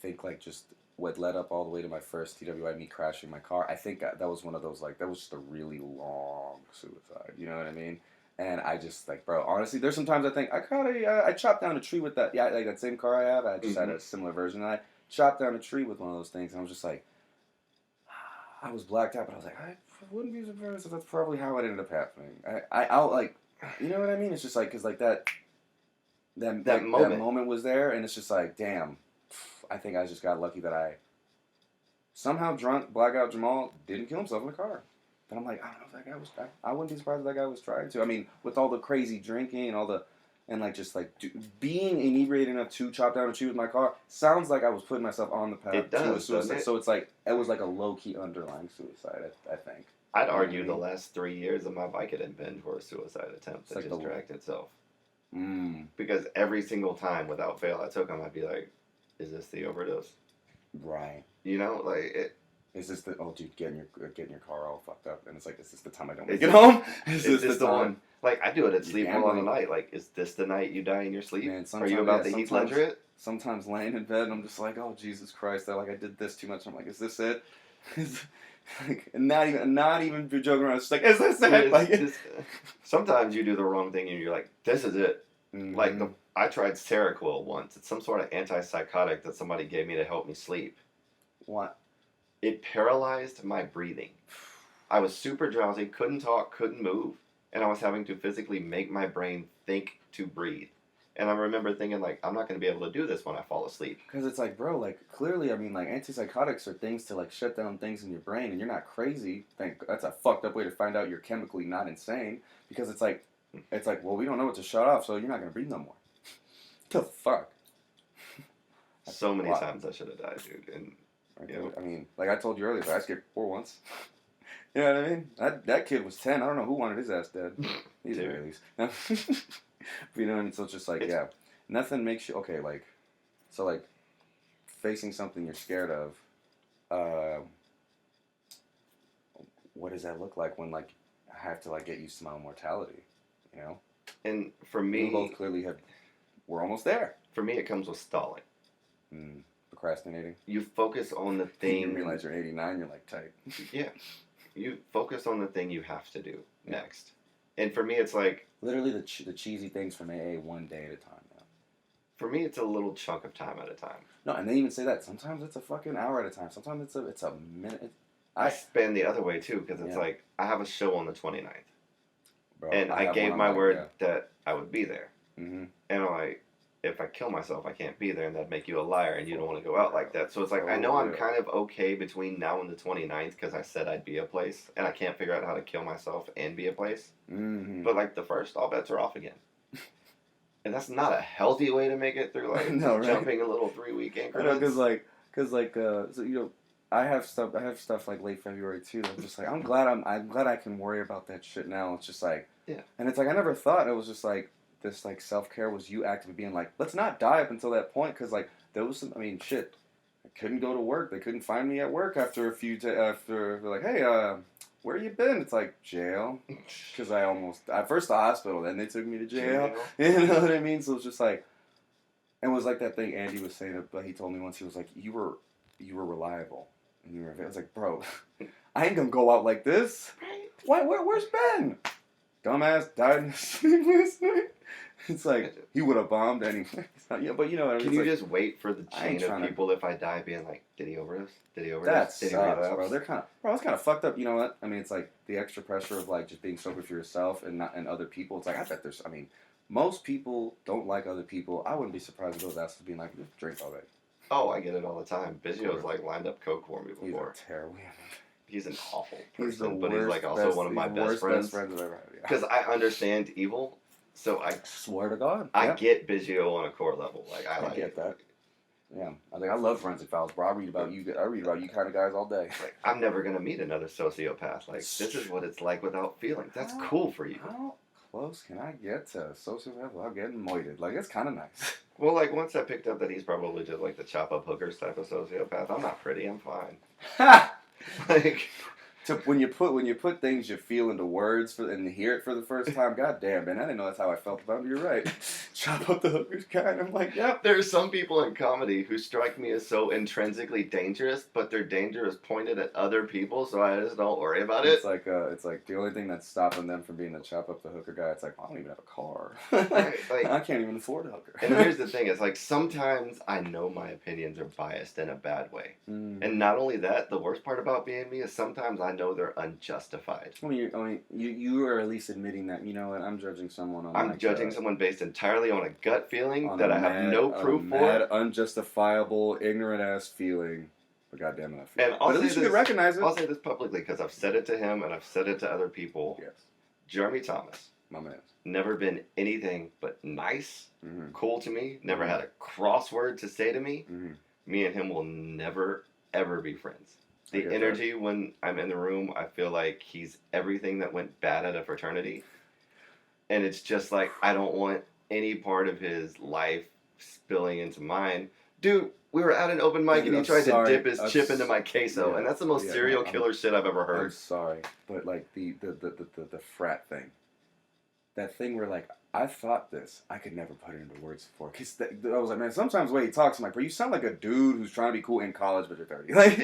think, like, just what led up all the way to my first TWI, me crashing my car, I think that was one of those, like, that was just a really long suicide. You know what I mean? And I just, like, bro, honestly, there's sometimes I think, I chopped down a tree with that, like, that same car I have. I just had a similar version, and I chopped down a tree with one of those things, and I was just like, I was blacked out, but I was like, I wouldn't be surprised if that's probably how it ended up happening. I'll like, you know what I mean? It's just like, cause like that moment was there, and it's just like, damn, I think I just got lucky that I somehow drunk, blackout Jamal didn't kill himself in the car. But I'm like, I don't know if that guy was, I wouldn't be surprised if that guy was trying to. I mean, with all the crazy drinking and being inebriated enough to chop down a tree with my car sounds like I was putting myself on the path to a suicide. So it's like, it was like a low-key underlying suicide, I think. I'd argue the last 3 years of my Vicodin binge were a suicide attempt that just dragged itself. Because every single time, without fail, I took them, I'd be like, is this the overdose? Right. You know, like, Is this the getting your car all fucked up? And it's like, is this the time I don't make it home? Is this the one? Like, I do it at sleep all on the night. Like, is this the night you die in your sleep? Man, are you about to Heath Ledger it? Sometimes laying in bed, and I'm just like, oh Jesus Christ! I did this too much. I'm like, is this it? Like, not even joking around. It's just like, is this it? Like, sometimes you do the wrong thing, and you're like, this is it. Mm-hmm. Like I tried Seroquel once. It's some sort of antipsychotic that somebody gave me to help me sleep. What? It paralyzed my breathing. I was super drowsy, couldn't talk, couldn't move, and I was having to physically make my brain think to breathe. And I remember thinking, like, I'm not going to be able to do this when I fall asleep. Because it's like, bro, like, clearly, I mean, like, antipsychotics are things to, like, shut down things in your brain, and you're not crazy. That's a fucked up way to find out you're chemically not insane. Because it's like, well, we don't know what to shut off, so you're not going to breathe no more. The fuck? So many times I should have died, dude. And, I mean, like I told you earlier, I skipped 4 once. You know what I mean? That kid was 10. I don't know who wanted his ass dead. He's at least. But you know what I mean? So it's just like, nothing makes you, okay, like, so like, facing something you're scared of, what does that look like when, like, I have to, like, get used to my own mortality, you know? And for me... We both clearly we're almost there. For me, it comes with stalling. Procrastinating. You focus on the thing... You realize you're 89, you're like, tight. Yeah. You focus on the thing you have to do next. And for me, it's like... Literally the cheesy things from AA one day at a time. Yeah. For me, it's a little chunk of time at a time. No, and they even say that. Sometimes it's a fucking hour at a time. Sometimes it's a minute. I span the other way, too, because it's like, I have a show on the 29th. Bro, and I gave my word that I would be there. Mm-hmm. And I'm like, if I kill myself, I can't be there, and that'd make you a liar, and you don't want to go out like that. So it's like, I know I'm kind of okay between now and the 29th, because I said I'd be a place, and I can't figure out how to kill myself and be a place. Mm-hmm. But like the first, all bets are off again. And that's not a healthy way to make it through, like, jumping a little 3-week increments. Because so, you know, I have stuff like late February too. I'm just like, I'm glad I can worry about that shit now. It's just like, and it's like I never thought it was just like this, like, self-care was you actively being like, let's not die up until that point, because like there was some, I mean, shit, I couldn't go to work. They couldn't find me at work after a few after they're like, hey, where you been? It's like, jail, because at first the hospital, then they took me to jail. You know what I mean? So it's just like, it was like that thing Andy was saying, but he told me once, he was like, you were reliable. And I was like, bro, I ain't gonna go out like this. Why? Where's Ben? Dumbass died in his sleep last night. It's like, he would have bombed anyway. Yeah, but you know what I mean? Can you just wait for the chain of people, if I die, being like, did he overdose? Did he overdose? Did he relapse? Bro. They're kind of, it's kind of fucked up. You know what? I mean, it's like the extra pressure of like just being sober for yourself and other people. It's like, I bet most people don't like other people. I wouldn't be surprised if those asses being like, just drink all day. Oh, I get it all the time. Biggio's like lined up coke for me before. He's terrible. He's an awful person, but he's like also one of my best friends. I've ever had. Because I understand evil, so I swear to God, I get Biggio on a core level. Like I get that. Yeah, I love forensic files, bro. I read about you kind of guys all day. Like, I'm never gonna meet another sociopath. Like, this is what it's like without feelings. That's cool for you. How close can I get to a sociopath without getting moited? Like, it's kind of nice. Well, like, once I picked up that he's probably just like the chop up hookers type of sociopath, I'm not pretty. I'm fine. Ha! Like, when you put things you feel into words and hear it for the first time, goddamn, man, I didn't know that's how I felt about it. You're right. Chop up the hookers kind. I'm like, yep. There's some people in comedy who strike me as so intrinsically dangerous, but their danger is pointed at other people, so I just don't worry about it. It's like the only thing that's stopping them from being a chop up the hooker guy. It's like, well, I don't even have a car. Like, I can't even afford a hooker. And here's the thing: it's like sometimes I know my opinions are biased in a bad way, and not only that, the worst part about being me is sometimes I know they're unjustified. You are at least admitting that, you know what, I'm judging someone on. I'm judging someone based entirely on a gut feeling that I have no proof for. Mad, unjustifiable, ignorant ass feeling. But goddamn it, I feel. And at least you can recognize it. I'll say this publicly because I've said it to him and I've said it to other people. Yes. Jeremy Thomas. My man. Never been anything but nice, cool to me. Never had a crossword to say to me. Me and him will never, ever be friends. The energy when I'm in the room, I feel like he's everything that went bad at a fraternity. And it's just like, I don't want any part of his life spilling into mine. Dude, We were at an open mic, and he tried to dip his chip into my queso, and that's the most serial killer shit I've ever heard. I'm sorry, but like the frat thing, that thing where like I thought this, I could never put it into words before. Cause I was like, man, sometimes the way he talks, I'm like, bro, you sound like a dude who's trying to be cool in college, but you're 30. Like,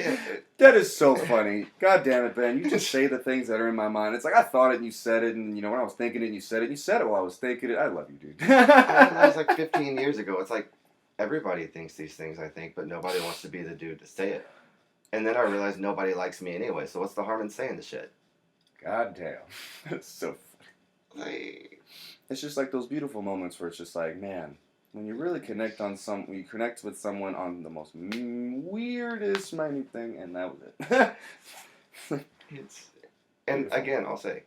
that is so funny. God damn it, Ben. You just say the things that are in my mind. It's like, I thought it and you said it, and, you know, when I was thinking it and you said it while I was thinking it. I love you, dude. That was like 15 years ago. It's like, everybody thinks these things, I think, but nobody wants to be the dude to say it. And then I realized nobody likes me anyway, so what's the harm in saying the shit? God damn. That's so funny. Like, it's just like those beautiful moments where it's just like, man, when you really connect when you connect with someone on the most weirdest minute thing, and that was it. And again, I'll say,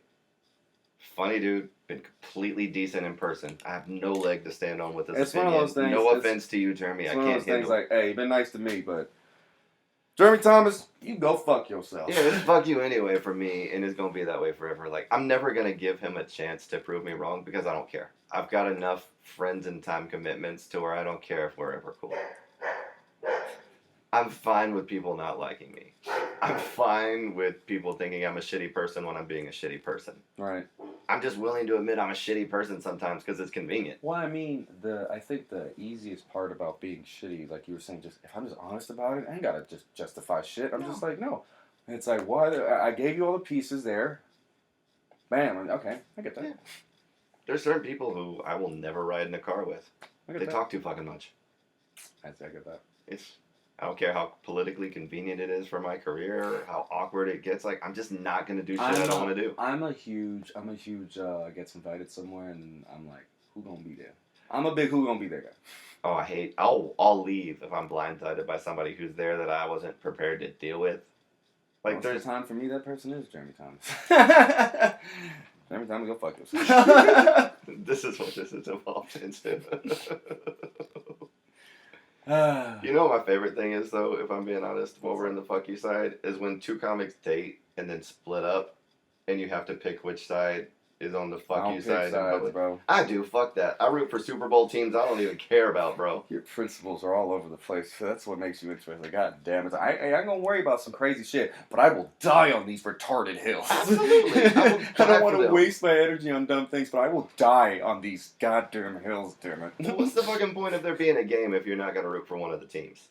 funny dude, been completely decent in person. I have no leg to stand on with this it's opinion. One of those things, no offense to you, Jeremy. I can't handle it. It's one of those things like, hey, you've been nice to me, but Jeremy Thomas, you go fuck yourself. Yeah, it's fuck you anyway for me, and it's going to be that way forever. Like, I'm never going to give him a chance to prove me wrong because I don't care. I've got enough friends and time commitments to where I don't care if we're ever cool. I'm fine with people not liking me. I'm fine with people thinking I'm a shitty person when I'm being a shitty person. Right. I'm just willing to admit I'm a shitty person sometimes because it's convenient. Well, I mean, I think the easiest part about being shitty, like you were saying, just if I'm just honest about it, I ain't gotta just justify shit. I'm just like, no. And it's like, why? I gave you all the pieces there. Bam. Okay, I get that. Yeah. There's certain people who I will never ride in a car with. They talk too fucking much. I get that. I don't care how politically convenient it is for my career or how awkward it gets. Like, I'm just not going to do shit I don't want to do. I'm a huge gets invited somewhere and I'm like, who gonna be there? I'm a big who gonna be there guy. Oh, I'll leave if I'm blindsided by somebody who's there that I wasn't prepared to deal with. Like, there's time for me, that person is Jeremy Thomas. Jeremy Thomas, go fuck yourself. This is what this is evolved into. You know what my favorite thing is, though, if I'm being honest, while we're in the fuck you side, is when two comics date and then split up, and you have to pick which side is on the fuck you side. Sides, bro. I do, fuck that. I root for Super Bowl teams I don't even care about, bro. Your principles are all over the place. That's what makes you interesting. Like, God damn it. I ain't gonna worry about some crazy shit, but I will die on these retarded hills. Absolutely. I don't want to waste my energy on dumb things, but I will die on these goddamn hills, damn it. Well, what's the fucking point of there being a game if you're not gonna root for one of the teams?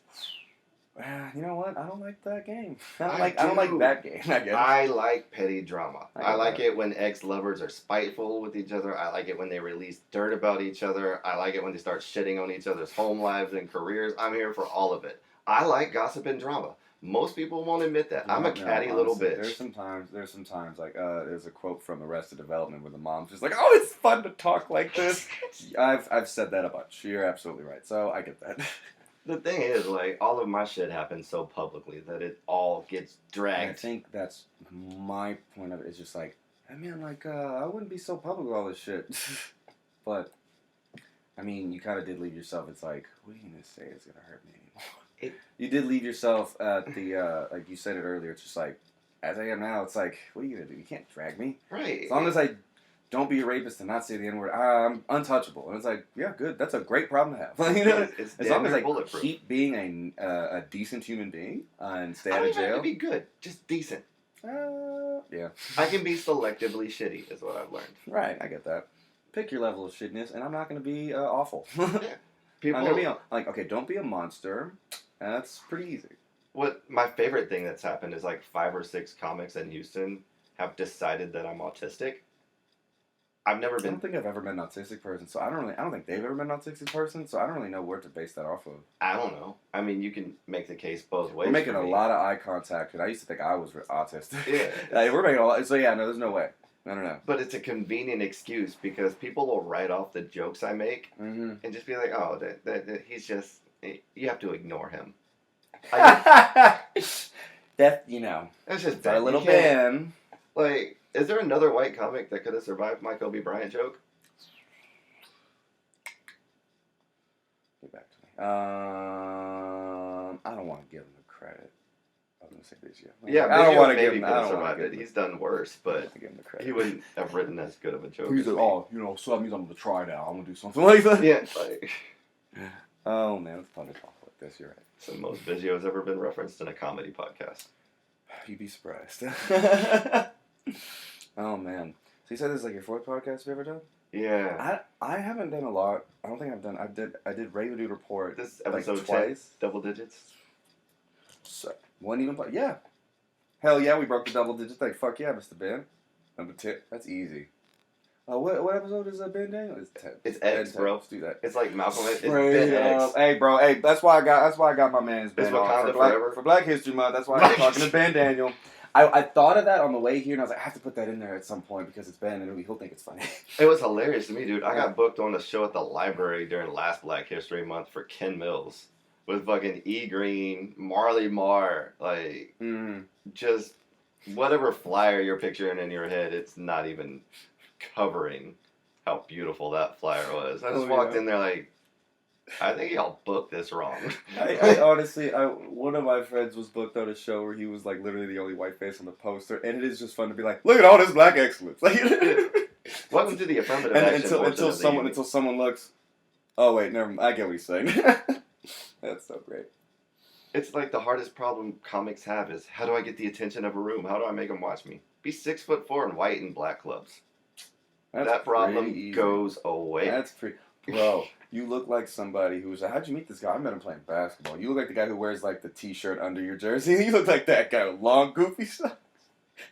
You know what? I don't like that game. I don't like that game, I guess. I like petty drama. I like it when ex-lovers are spiteful with each other. I like it when they release dirt about each other. I like it when they start shitting on each other's home lives and careers. I'm here for all of it. I like gossip and drama. Most people won't admit that. I'm a catty little bitch. There's some times, like, there's a quote from Arrested Development where the mom's just like, oh, it's fun to talk like this. I've said that a bunch. You're absolutely right. So I get that. The thing is, like, all of my shit happens so publicly that it all gets dragged. And I think that's my point of it. It's just like, I mean, like, I wouldn't be so public with all this shit. But, I mean, you kind of did leave yourself. It's like, what are you going to say is going to hurt me anymore? You did leave yourself at the, like you said it earlier, it's just like, as I am now, it's like, what are you going to do? You can't drag me. Right. As long as I don't be a rapist and not say the N-word, I'm untouchable. And it's like, yeah, good. That's a great problem to have. You know, as long as I keep being a decent human being and stay out of jail. I don't have to be good, just decent. Yeah. I can be selectively shitty, is what I've learned. Right, I get that. Pick your level of shittiness, and I'm not going to be awful. Yeah. People, I'm going to be like, okay, don't be a monster. That's pretty easy. What my favorite thing that's happened is like 5 or 6 comics in Houston have decided that I'm autistic. I don't think I've ever met an autistic person, so I don't think they've ever met an autistic person, so I don't really know where to base that off of. I don't know. I mean, you can make the case both ways. We're making a lot of eye contact, and I used to think I was autistic. Yeah. We're making a lot, so yeah, no, there's no way. I don't know. But it's a convenient excuse because people will write off the jokes I make and just be like, oh, that he's just, you have to ignore him. That, you know. That's just a little bit. Like, is there another white comic that could have survived my Kobe Bryant joke? Get back to me. I don't want to give him the credit. I'm going to say this, yeah. Yeah, I don't want to give him. I don't survived it. He's done worse, but give him the credit. He wouldn't have written as good of a joke. He's like, oh, you know, so that means I'm going to try now. I'm going to do something like that. Yeah, like. Oh man, it's fun to talk with. fuck this. You're right. So most Vizio has ever been referenced in a comedy podcast. You'd be surprised. Oh man. So you said this is like your 4th podcast you've ever done? Yeah. I haven't done a lot. I don't think I've done. I did Regular Dude Report. This is episode like twice. 10, double digits. So, one even. Yeah. Hell yeah, we broke the double digits. Like fuck yeah, Mr. Ben. Number 10. That's easy. What episode is Ben Daniel? It's 10. It's X, bro. Let's do that. It's like Malcolm X. It's Ben X. Hey, bro. Hey, that's why I got my man's Ben on for Black History Month. That's why I'm talking to Ben Daniel. I thought of that on the way here, and I was like, I have to put that in there at some point because it's Ben, and he'll think it's funny. It was hilarious to me, dude. I got booked on a show at the library during last Black History Month for Ken Mills with fucking E. Green, Marley Marr, like just whatever flyer you're picturing in your head. It's not even covering how beautiful that flyer was. I just walked in there like, I think y'all booked this wrong. I honestly, one of my friends was booked on a show where he was like literally the only white face on the poster, and it is just fun to be like, look at all this black excellence. Like, welcome to the affirmative action until someone looks. Oh wait, never mind. I get what he's saying. That's so great. It's like the hardest problem comics have is how do I get the attention of a room? How do I make them watch me? Be 6'4" and white in black clubs. That problem goes away. That's pretty. Bro, you look like somebody who's like, how'd you meet this guy? I met him playing basketball. You look like the guy who wears like the t-shirt under your jersey. You look like that guy with long, goofy stuff.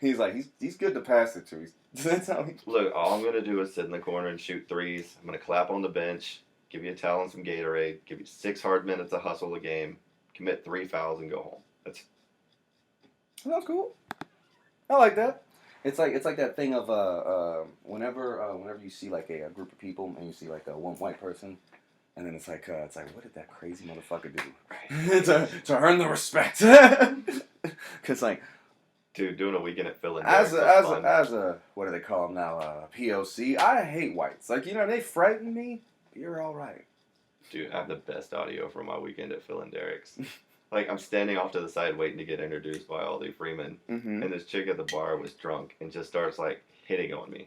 He's like, he's good to pass it to. That's how he... Look, all I'm going to do is sit in the corner and shoot threes. I'm going to clap on the bench, give you a towel and some Gatorade, give you 6 hard minutes to hustle the game, commit 3 fouls, and go home. That's cool. I like that. It's like that thing of whenever you see like a group of people and you see like one white person, and then it's like what did that crazy motherfucker do to earn the respect? Because like, dude, doing a weekend at Philly as a what do they call them now? POC. I hate whites. Like, you know, they frighten me. But you're all right. Dude, I have the best audio from my weekend at Phil and Derek's. Like, I'm standing off to the side waiting to get introduced by Aldi Freeman. Mm-hmm. And this chick at the bar was drunk and just starts, like, hitting on me.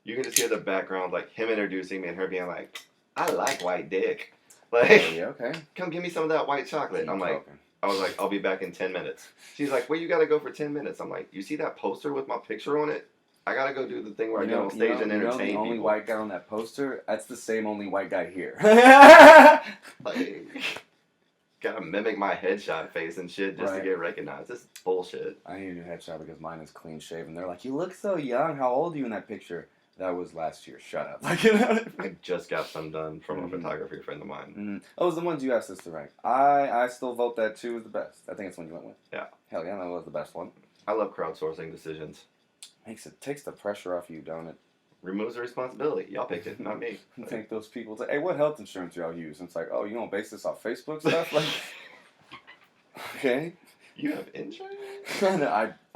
You can just hear the background, like, him introducing me and her being like, I like white dick. Like, yeah, okay. Come give me some of that white chocolate. I was like, I'll be back in 10 minutes. She's like, well, you got to go for 10 minutes. I'm like, you see that poster with my picture on it? I got to go do the thing where I get on stage and entertain people. The only white guy on that poster, that's the same only white guy here. Like... Gotta mimic my headshot face and shit just to get recognized. This is bullshit. I need a new headshot because mine is clean shaven. They're like, you look so young. How old are you in that picture? That was last year. Shut up. Like, you know, I just got some done from a photography friend of mine. Mm-hmm. Oh, it was the ones you asked us to rank. I still vote that 2 is the best. I think it's the one you went with. Yeah. Hell yeah, that was the best one. I love crowdsourcing decisions. Takes the pressure off you, don't it? Removes the responsibility. Y'all picked it, not me. I think those people say, hey, what health insurance y'all use? And it's like, oh, you don't base this off Facebook stuff? Like, okay. You have insurance?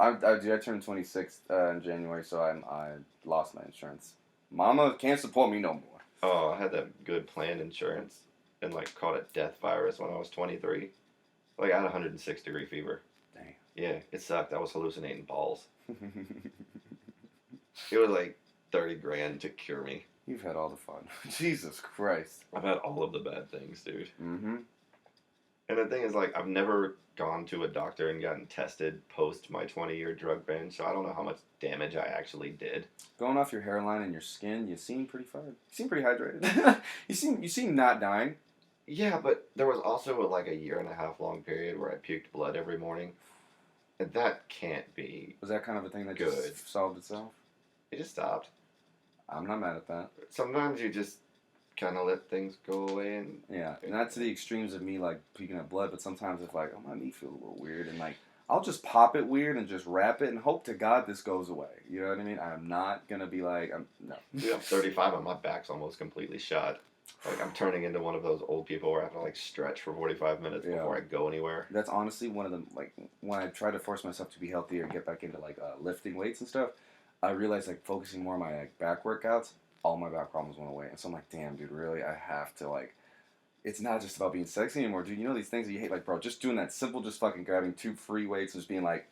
I turned 26 in January, so I lost my insurance. Mama can't support me no more. Oh, I had that good plan insurance and like caught a death virus when I was 23. Like I had 106-degree fever. Dang. Yeah, it sucked. I was hallucinating balls. It was like 30 grand to cure me. You've had all the fun. Jesus Christ. I've had all of the bad things, dude. Mm-hmm. And the thing is, like, I've never gone to a doctor and gotten tested post my 20-year drug ban, so I don't know how much damage I actually did. Going off your hairline and your skin, you seem pretty fine. You seem pretty hydrated. you seem not dying. Yeah, but there was also like a 1.5 long period where I puked blood every morning. And that can't be Was that kind of a thing that good. Just solved itself? It just stopped. I'm not mad at that. Sometimes you just kind of let things go away and... Yeah, not to the extremes of me, like, puking up blood, but sometimes it's like, oh, my knee feels a little weird, and, like, I'll just pop it weird and just wrap it and hope to God this goes away. You know what I mean? I'm not going to be like, no. Dude, I'm 35 and my back's almost completely shot. Like, I'm turning into one of those old people where I have to, like, stretch for 45 minutes before I go anywhere. That's honestly one of the, like, when I try to force myself to be healthier and get back into, like, lifting weights and stuff, I realized, like, focusing more on my, like, back workouts, all my back problems went away. And so I'm like, damn, dude, really? I have to, like, it's not just about being sexy anymore, dude. You know these things that you hate? Like, bro, just doing that simple, just fucking grabbing 2 free weights and just being like,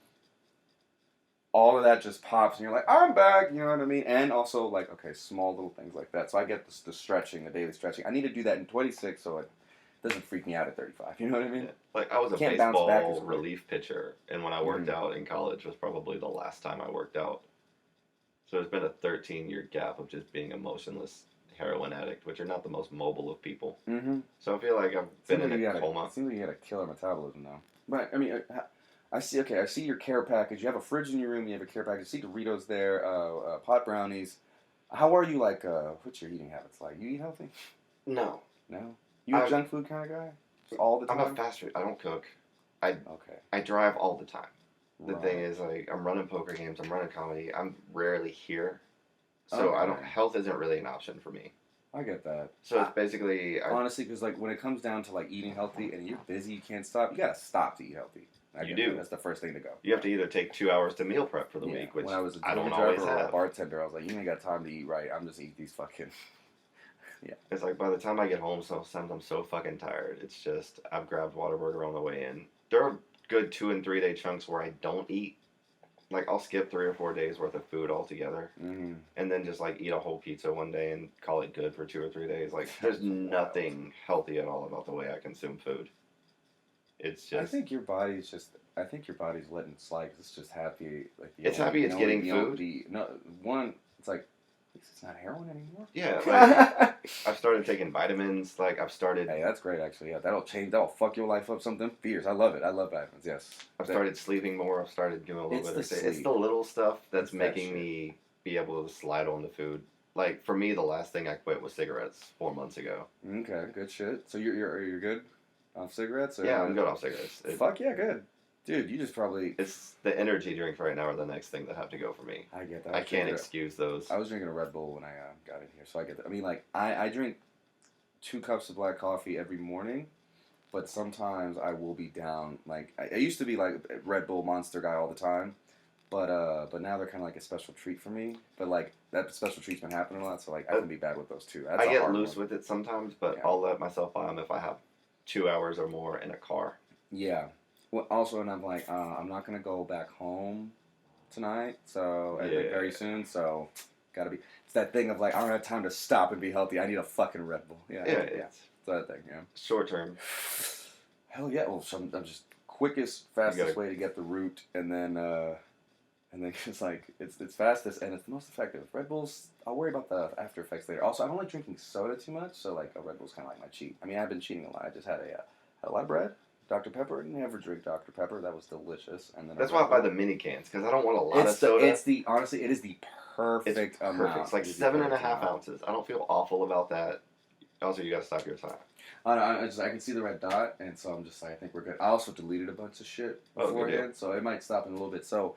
all of that just pops, and you're like, I'm back, you know what I mean? And also, like, okay, small little things like that. So I get the stretching, the daily stretching. I need to do that in 26, so doesn't freak me out at 35. You know what I mean? Yeah. Like, I was a Can't bounce back baseball as quick. relief pitcher, and when I worked out in college was probably the last time I worked out. So it's been a 13-year gap of just being a motionless heroin addict, which are not the most mobile of people. Mm-hmm. So I feel like I've been in a coma. It seems like you got a killer metabolism now. But, I mean, I see your care package. You have a fridge in your room. You have a care package. I see Doritos there, pot brownies. How are you, like, what's your eating habits like? You eat healthy? No. No? You a junk food kind of guy? Just all the time? I'm a fast food. I don't cook. Okay. I drive all the time. The Right. thing is, like, I'm running poker games. I'm running comedy. I'm rarely here. So health isn't really an option for me. I get that. So it's basically... honestly, because, like, when it comes down to, like, eating healthy and you're busy, you can't stop, you gotta stop to eat healthy. You do. That's the first thing to go. You have to either take 2 hours to meal prep for the week, which when I was a I don't driver always or have. a bartender, I was like, you ain't got time to eat right. I'm just eating these fucking... Yeah. It's like by the time I get home, sometimes I'm so fucking tired. It's just, I've grabbed Whataburger on the way in. There are good 2 and 3 day chunks where I don't eat. Like, I'll skip 3 or 4 days worth of food altogether. Mm-hmm. And then just, like, eat a whole pizza one day and call it good for 2 or 3 days. Like, there's nothing healthy at all about the way I consume food. It's just... I think your body's letting it slide because it's just happy. Like, it's happy it's getting food? It's like, it's not heroin anymore. Yeah, like, I've started taking vitamins. Like, I've started... Hey, that's great, actually. Yeah, that'll fuck your life up something fierce. I love it. I love vitamins, yes. I've started sleeping more. I've started doing a little bit of... It's the little stuff that's making me be able to slide on the food. Like, for me, the last thing I quit was cigarettes 4 months ago. Okay, good shit. So you're good off cigarettes? Or yeah, I'm good off cigarettes. Fuck yeah, good. Dude, you just probably... It's the energy drinks right now are the next thing that have to go for me. I get that. I can't excuse those. I was drinking a Red Bull when I got in here, so I get that. I mean, like, I drink 2 cups of black coffee every morning, but sometimes I will be down. Like, I used to be, like, a Red Bull Monster guy all the time, but now they're kind of like a special treat for me. But, like, that special treat's been happening a lot, so, like, I can be bad with those, too. I get loose with it sometimes, but I'll let myself buy them if I have 2 hours or more in a car. Yeah. Well, also, and I'm like, I'm not going to go back home tonight, so very soon, so gotta be... It's that thing of like, I don't have time to stop and be healthy. I need a fucking Red Bull. Yeah. It's that thing, yeah. Short term. Hell yeah. Well, I'm just quickest, fastest way to get the root, and then it's like, it's fastest, and it's the most effective. Red Bulls, I'll worry about the after effects later. Also, I don't like drinking soda too much, so like a Red Bull's kind of like my cheat. I mean, I've been cheating a lot. I just had a lot of bread. Dr. Pepper, never drink Dr. Pepper. That was delicious. And then that's why I buy the mini cans, because I don't want a lot of soda. Honestly, it is the perfect amount. It's like 7.5 ounces. I don't feel awful about that. Also, you gotta stop your time. I can see the red dot, and so I'm just like, I think we're good. I also deleted a bunch of shit beforehand, so it might stop in a little bit. So,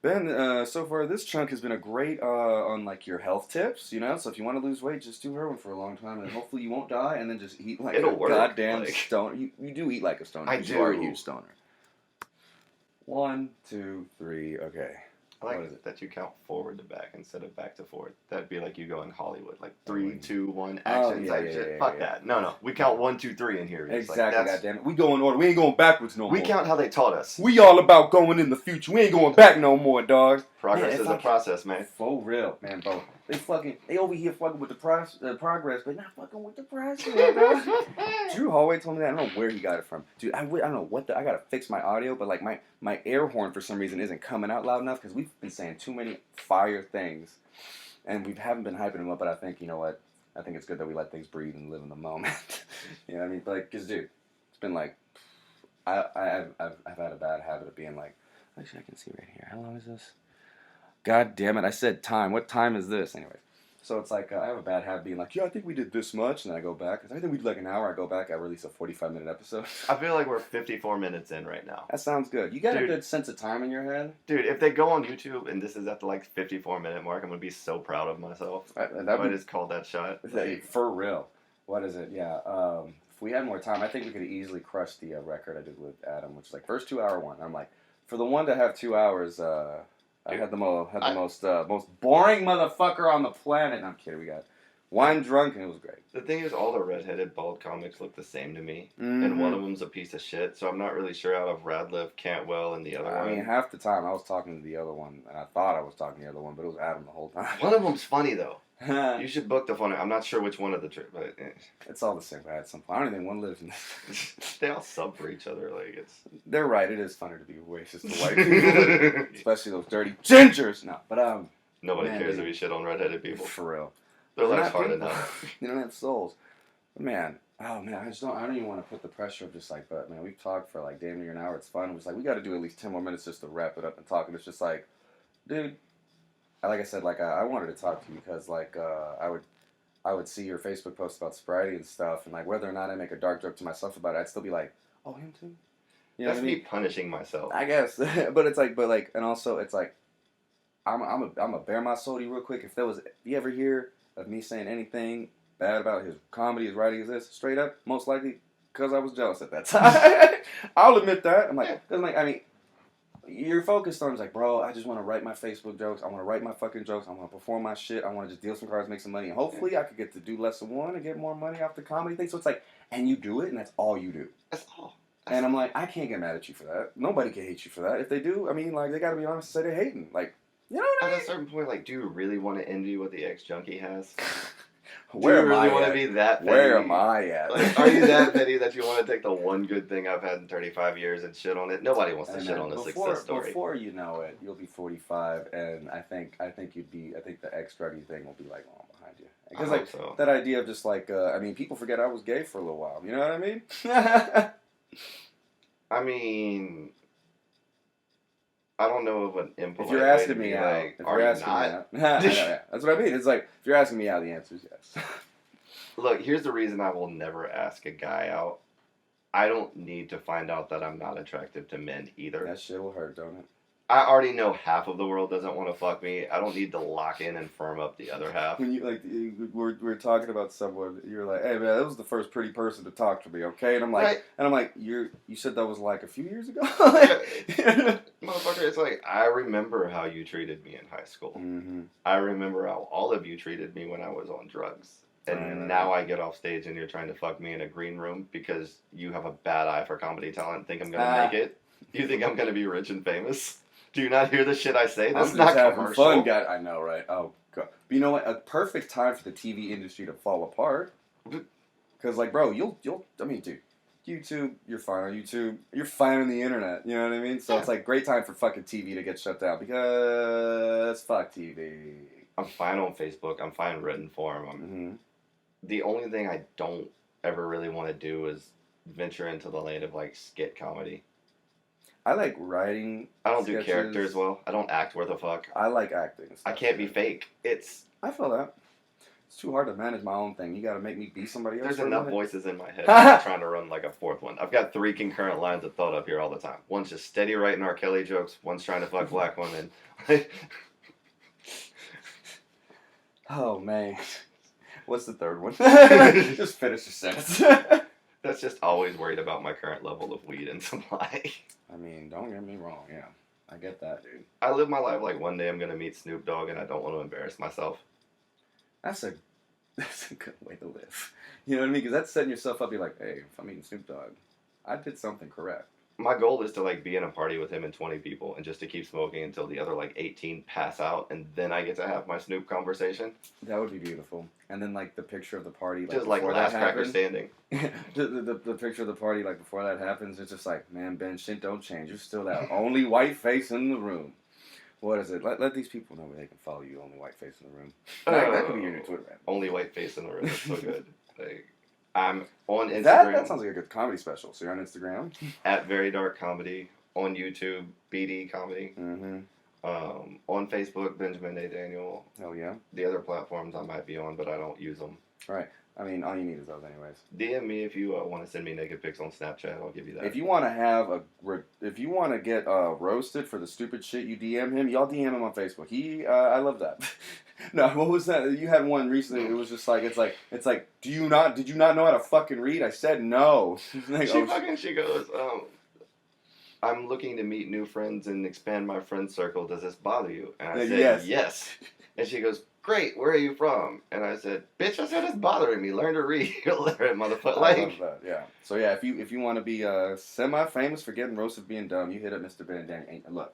Ben, so far this chunk has been a great on like your health tips, you know. So if you want to lose weight, just do heroin for a long time, and hopefully you won't die. And then just eat like a goddamn stoner. You do eat like a stoner. I do. You are a huge stoner. 1, 2, 3. Okay. I like that you count forward to back instead of back to forward. That'd be like you go in Hollywood, like 3, 2, 1, action type shit. Fuck that. No. We count 1, 2, 3 in here. Exactly. Like, goddamn it. We go in order. We ain't going backwards no more. We count how they taught us. We all about going in the future. We ain't going back no more, dog. Progress is a process, man. For real, man, bro. They over here fucking with the progress, but not fucking with the process, bro. Drew Hallway told me that. I don't know where he got it from. Dude, I don't know what I gotta fix my audio, but like my air horn for some reason isn't coming out loud enough because we've been saying too many fire things, and we haven't been hyping them up. But I think, you know what? I think it's good that we let things breathe and live in the moment. You know what I mean? But like, cause dude, it's been like, I've had a bad habit of being like, actually I can see right here. How long is this? God damn it, I said time. What time is this? Anyway, so it's like, I have a bad habit being like, yeah, I think we did this much, and then I go back. I think we did like an hour. I go back, I release a 45-minute episode. I feel like we're 54 minutes in right now. That sounds good. You got a good sense of time in your head? Dude, if they go on YouTube and this is at the like 54-minute mark, I'm going to be so proud of myself. I just called that shot. For real. What is it? Yeah. If we had more time, I think we could easily crush the record I did with Adam, which is like first 2-hour one. I'm like, for the one to have 2 hours, I had the most boring motherfucker on the planet. No, I'm kidding. We got wine drunk, and it was great. The thing is, all the redheaded bald comics look the same to me, Mm-hmm. and one of them's a piece of shit. So I'm not really sure out of Radcliffe, Cantwell, and the other one. I mean, half the time I was talking to the other one, and I thought I was talking to the other one, but it was Adam the whole time. One of them's funny though. You should book the funny. I'm not sure which one of the two, but it's all the same. At some point, I don't even think one lives in this. They all sub for each other. Like it's. They're right. It is funner to be racist to white people, especially those dirty gingers. No, but nobody cares if you shit on redheaded people. For real. Their life's hard enough. They don't have souls. But man, I don't even want to put the pressure of just like, but man, we've talked for like damn near an hour. It's fun. It was like, we got to do at least 10 more minutes just to wrap it up and talk. And it's just like, dude, like I said, like I wanted to talk to you because like I would see your Facebook posts about sobriety and stuff, and like whether or not I make a dark joke to myself about it, I'd still be like, oh, him too. You know That's what I mean? me punishing myself. I guess, but it's like, and also it's like, I'm a bare my soul to you real quick. If you ever hear of me saying anything bad about his comedy, his writing, this straight up, most likely because I was jealous at that time. I'll admit that. I'm like, I mean, you're focused on it's like, bro, I just want to write my Facebook jokes. I want to write my fucking jokes. I want to perform my shit. I want to just deal some cards, make some money, and hopefully I could get to do less than one and get more money off the comedy thing. So it's like, and you do it, and that's all you do. That's all. And I'm like, I can't get mad at you for that. Nobody can hate you for that. If they do, I mean, like, they got to be honest and say they're hating. Like, you know what I mean? At a certain point, like, do you really want to envy what the ex-junkie has? Where do you really want to be that petty? Where am I at? Like, are you that petty that you want to take the one good thing I've had in 35 years and shit on it? Nobody wants to shit on a success story. Before you know it, you'll be 45, and I think the ex-druggy thing will be like long behind you. Because like so. That idea of just like, I mean, people forget I was gay for a little while. You know what I mean? I mean, I don't know of an impolite if you're asking me out, like, if you're asking me out, that's what I mean. It's like if you're asking me out, the answer is yes. Look, here's the reason I will never ask a guy out. I don't need to find out that I'm not attractive to men either. That shit will hurt, don't it? I already know half of the world doesn't want to fuck me. I don't need to lock in and firm up the other half. When you we're talking about someone, you're like, hey man, that was the first pretty person to talk to me, okay? And I'm like, right. You said that was like a few years ago. Motherfucker, it's like I remember how you treated me in high school. Mm-hmm. I remember how all of you treated me when I was on drugs. And now I get off stage and you're trying to fuck me in a green room because you have a bad eye for comedy talent. Think I'm gonna make it? You think I'm gonna be rich and famous? Do you not hear the shit I say? That's not commercial. Fun, guy. I know, right? Oh, God. But you know what? A perfect time for the TV industry to fall apart. Because, like, bro, I mean, dude, YouTube, you're fine on YouTube. You're fine on the internet. You know what I mean? So it's like great time for fucking TV to get shut down because fuck TV. I'm fine on Facebook. I'm fine written form. The only thing I don't ever really want to do is venture into the land of, like, skit comedy. I like writing. I don't do characters well. I don't act worth a fuck. I like acting. I can't be fake. I feel that. It's too hard to manage my own thing. You got to make me be somebody else. There's enough voices in my head. I'm trying to run like a fourth one. I've got 3 concurrent lines of thought up here all the time. One's just steady writing R. Kelly jokes. One's trying to fuck black women. Oh man, what's the third one? Just finish your sentence. That's just always worried about my current level of weed and supply. I mean, don't get me wrong. Yeah, I get that, dude. I live my life like one day I'm gonna meet Snoop Dogg and I don't want to embarrass myself. That's a good way to live. You know what I mean? Because that's setting yourself up. You're like, hey, if I'm eating Snoop Dogg, I did something correct. My goal is to like be in a party with him and 20 people and just to keep smoking until the other like 18 pass out and then I get to have my Snoop conversation. That would be beautiful. And then like the picture of the party, like just like last cracker standing. the picture of the party, like before that happens, it's just like, man, Ben, shit don't change. You're still that only white face in the room. What is it? Let these people know where they can follow you. Only white face in the room. That could be your new Twitter, man. Only white face in the room. It's so good. Like, I'm on Instagram. That sounds like a good comedy special. So you're on Instagram? At Very Dark Comedy. On YouTube, BD Comedy. Mm-hmm. On Facebook, Benjamin A. Daniel. Hell yeah. The other platforms I might be on, but I don't use them. Right. I mean, all you need is those anyways. DM me if you want to send me naked pics on Snapchat. I'll give you that. If you want to get roasted for the stupid shit you DM him, y'all DM him on Facebook. I love that. No, what was that? You had one recently. It was just like it's like. Did you not know how to fucking read? I said no. Like, she goes. I'm looking to meet new friends and expand my friend circle. Does this bother you? And I said yes. And she goes, great, where are you from? And I said, bitch, I said it's bothering me. Learn to read. Illiterate motherfucker. I love that, yeah. So yeah, if you want to be semi-famous for getting roasted being dumb, you hit up Mr. Ben Daniel. Look,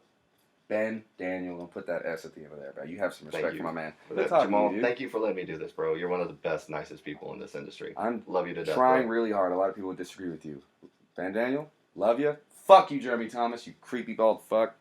Ben Daniel, and put that S at the end of there, bro. You have some respect for my man. Jamal, thank you for letting me do this, bro. You're one of the best, nicest people in this industry. Love you to death. Trying really hard. A lot of people would disagree with you. Ben Daniel, love you. Fuck you, Jeremy Thomas, you creepy bald fuck.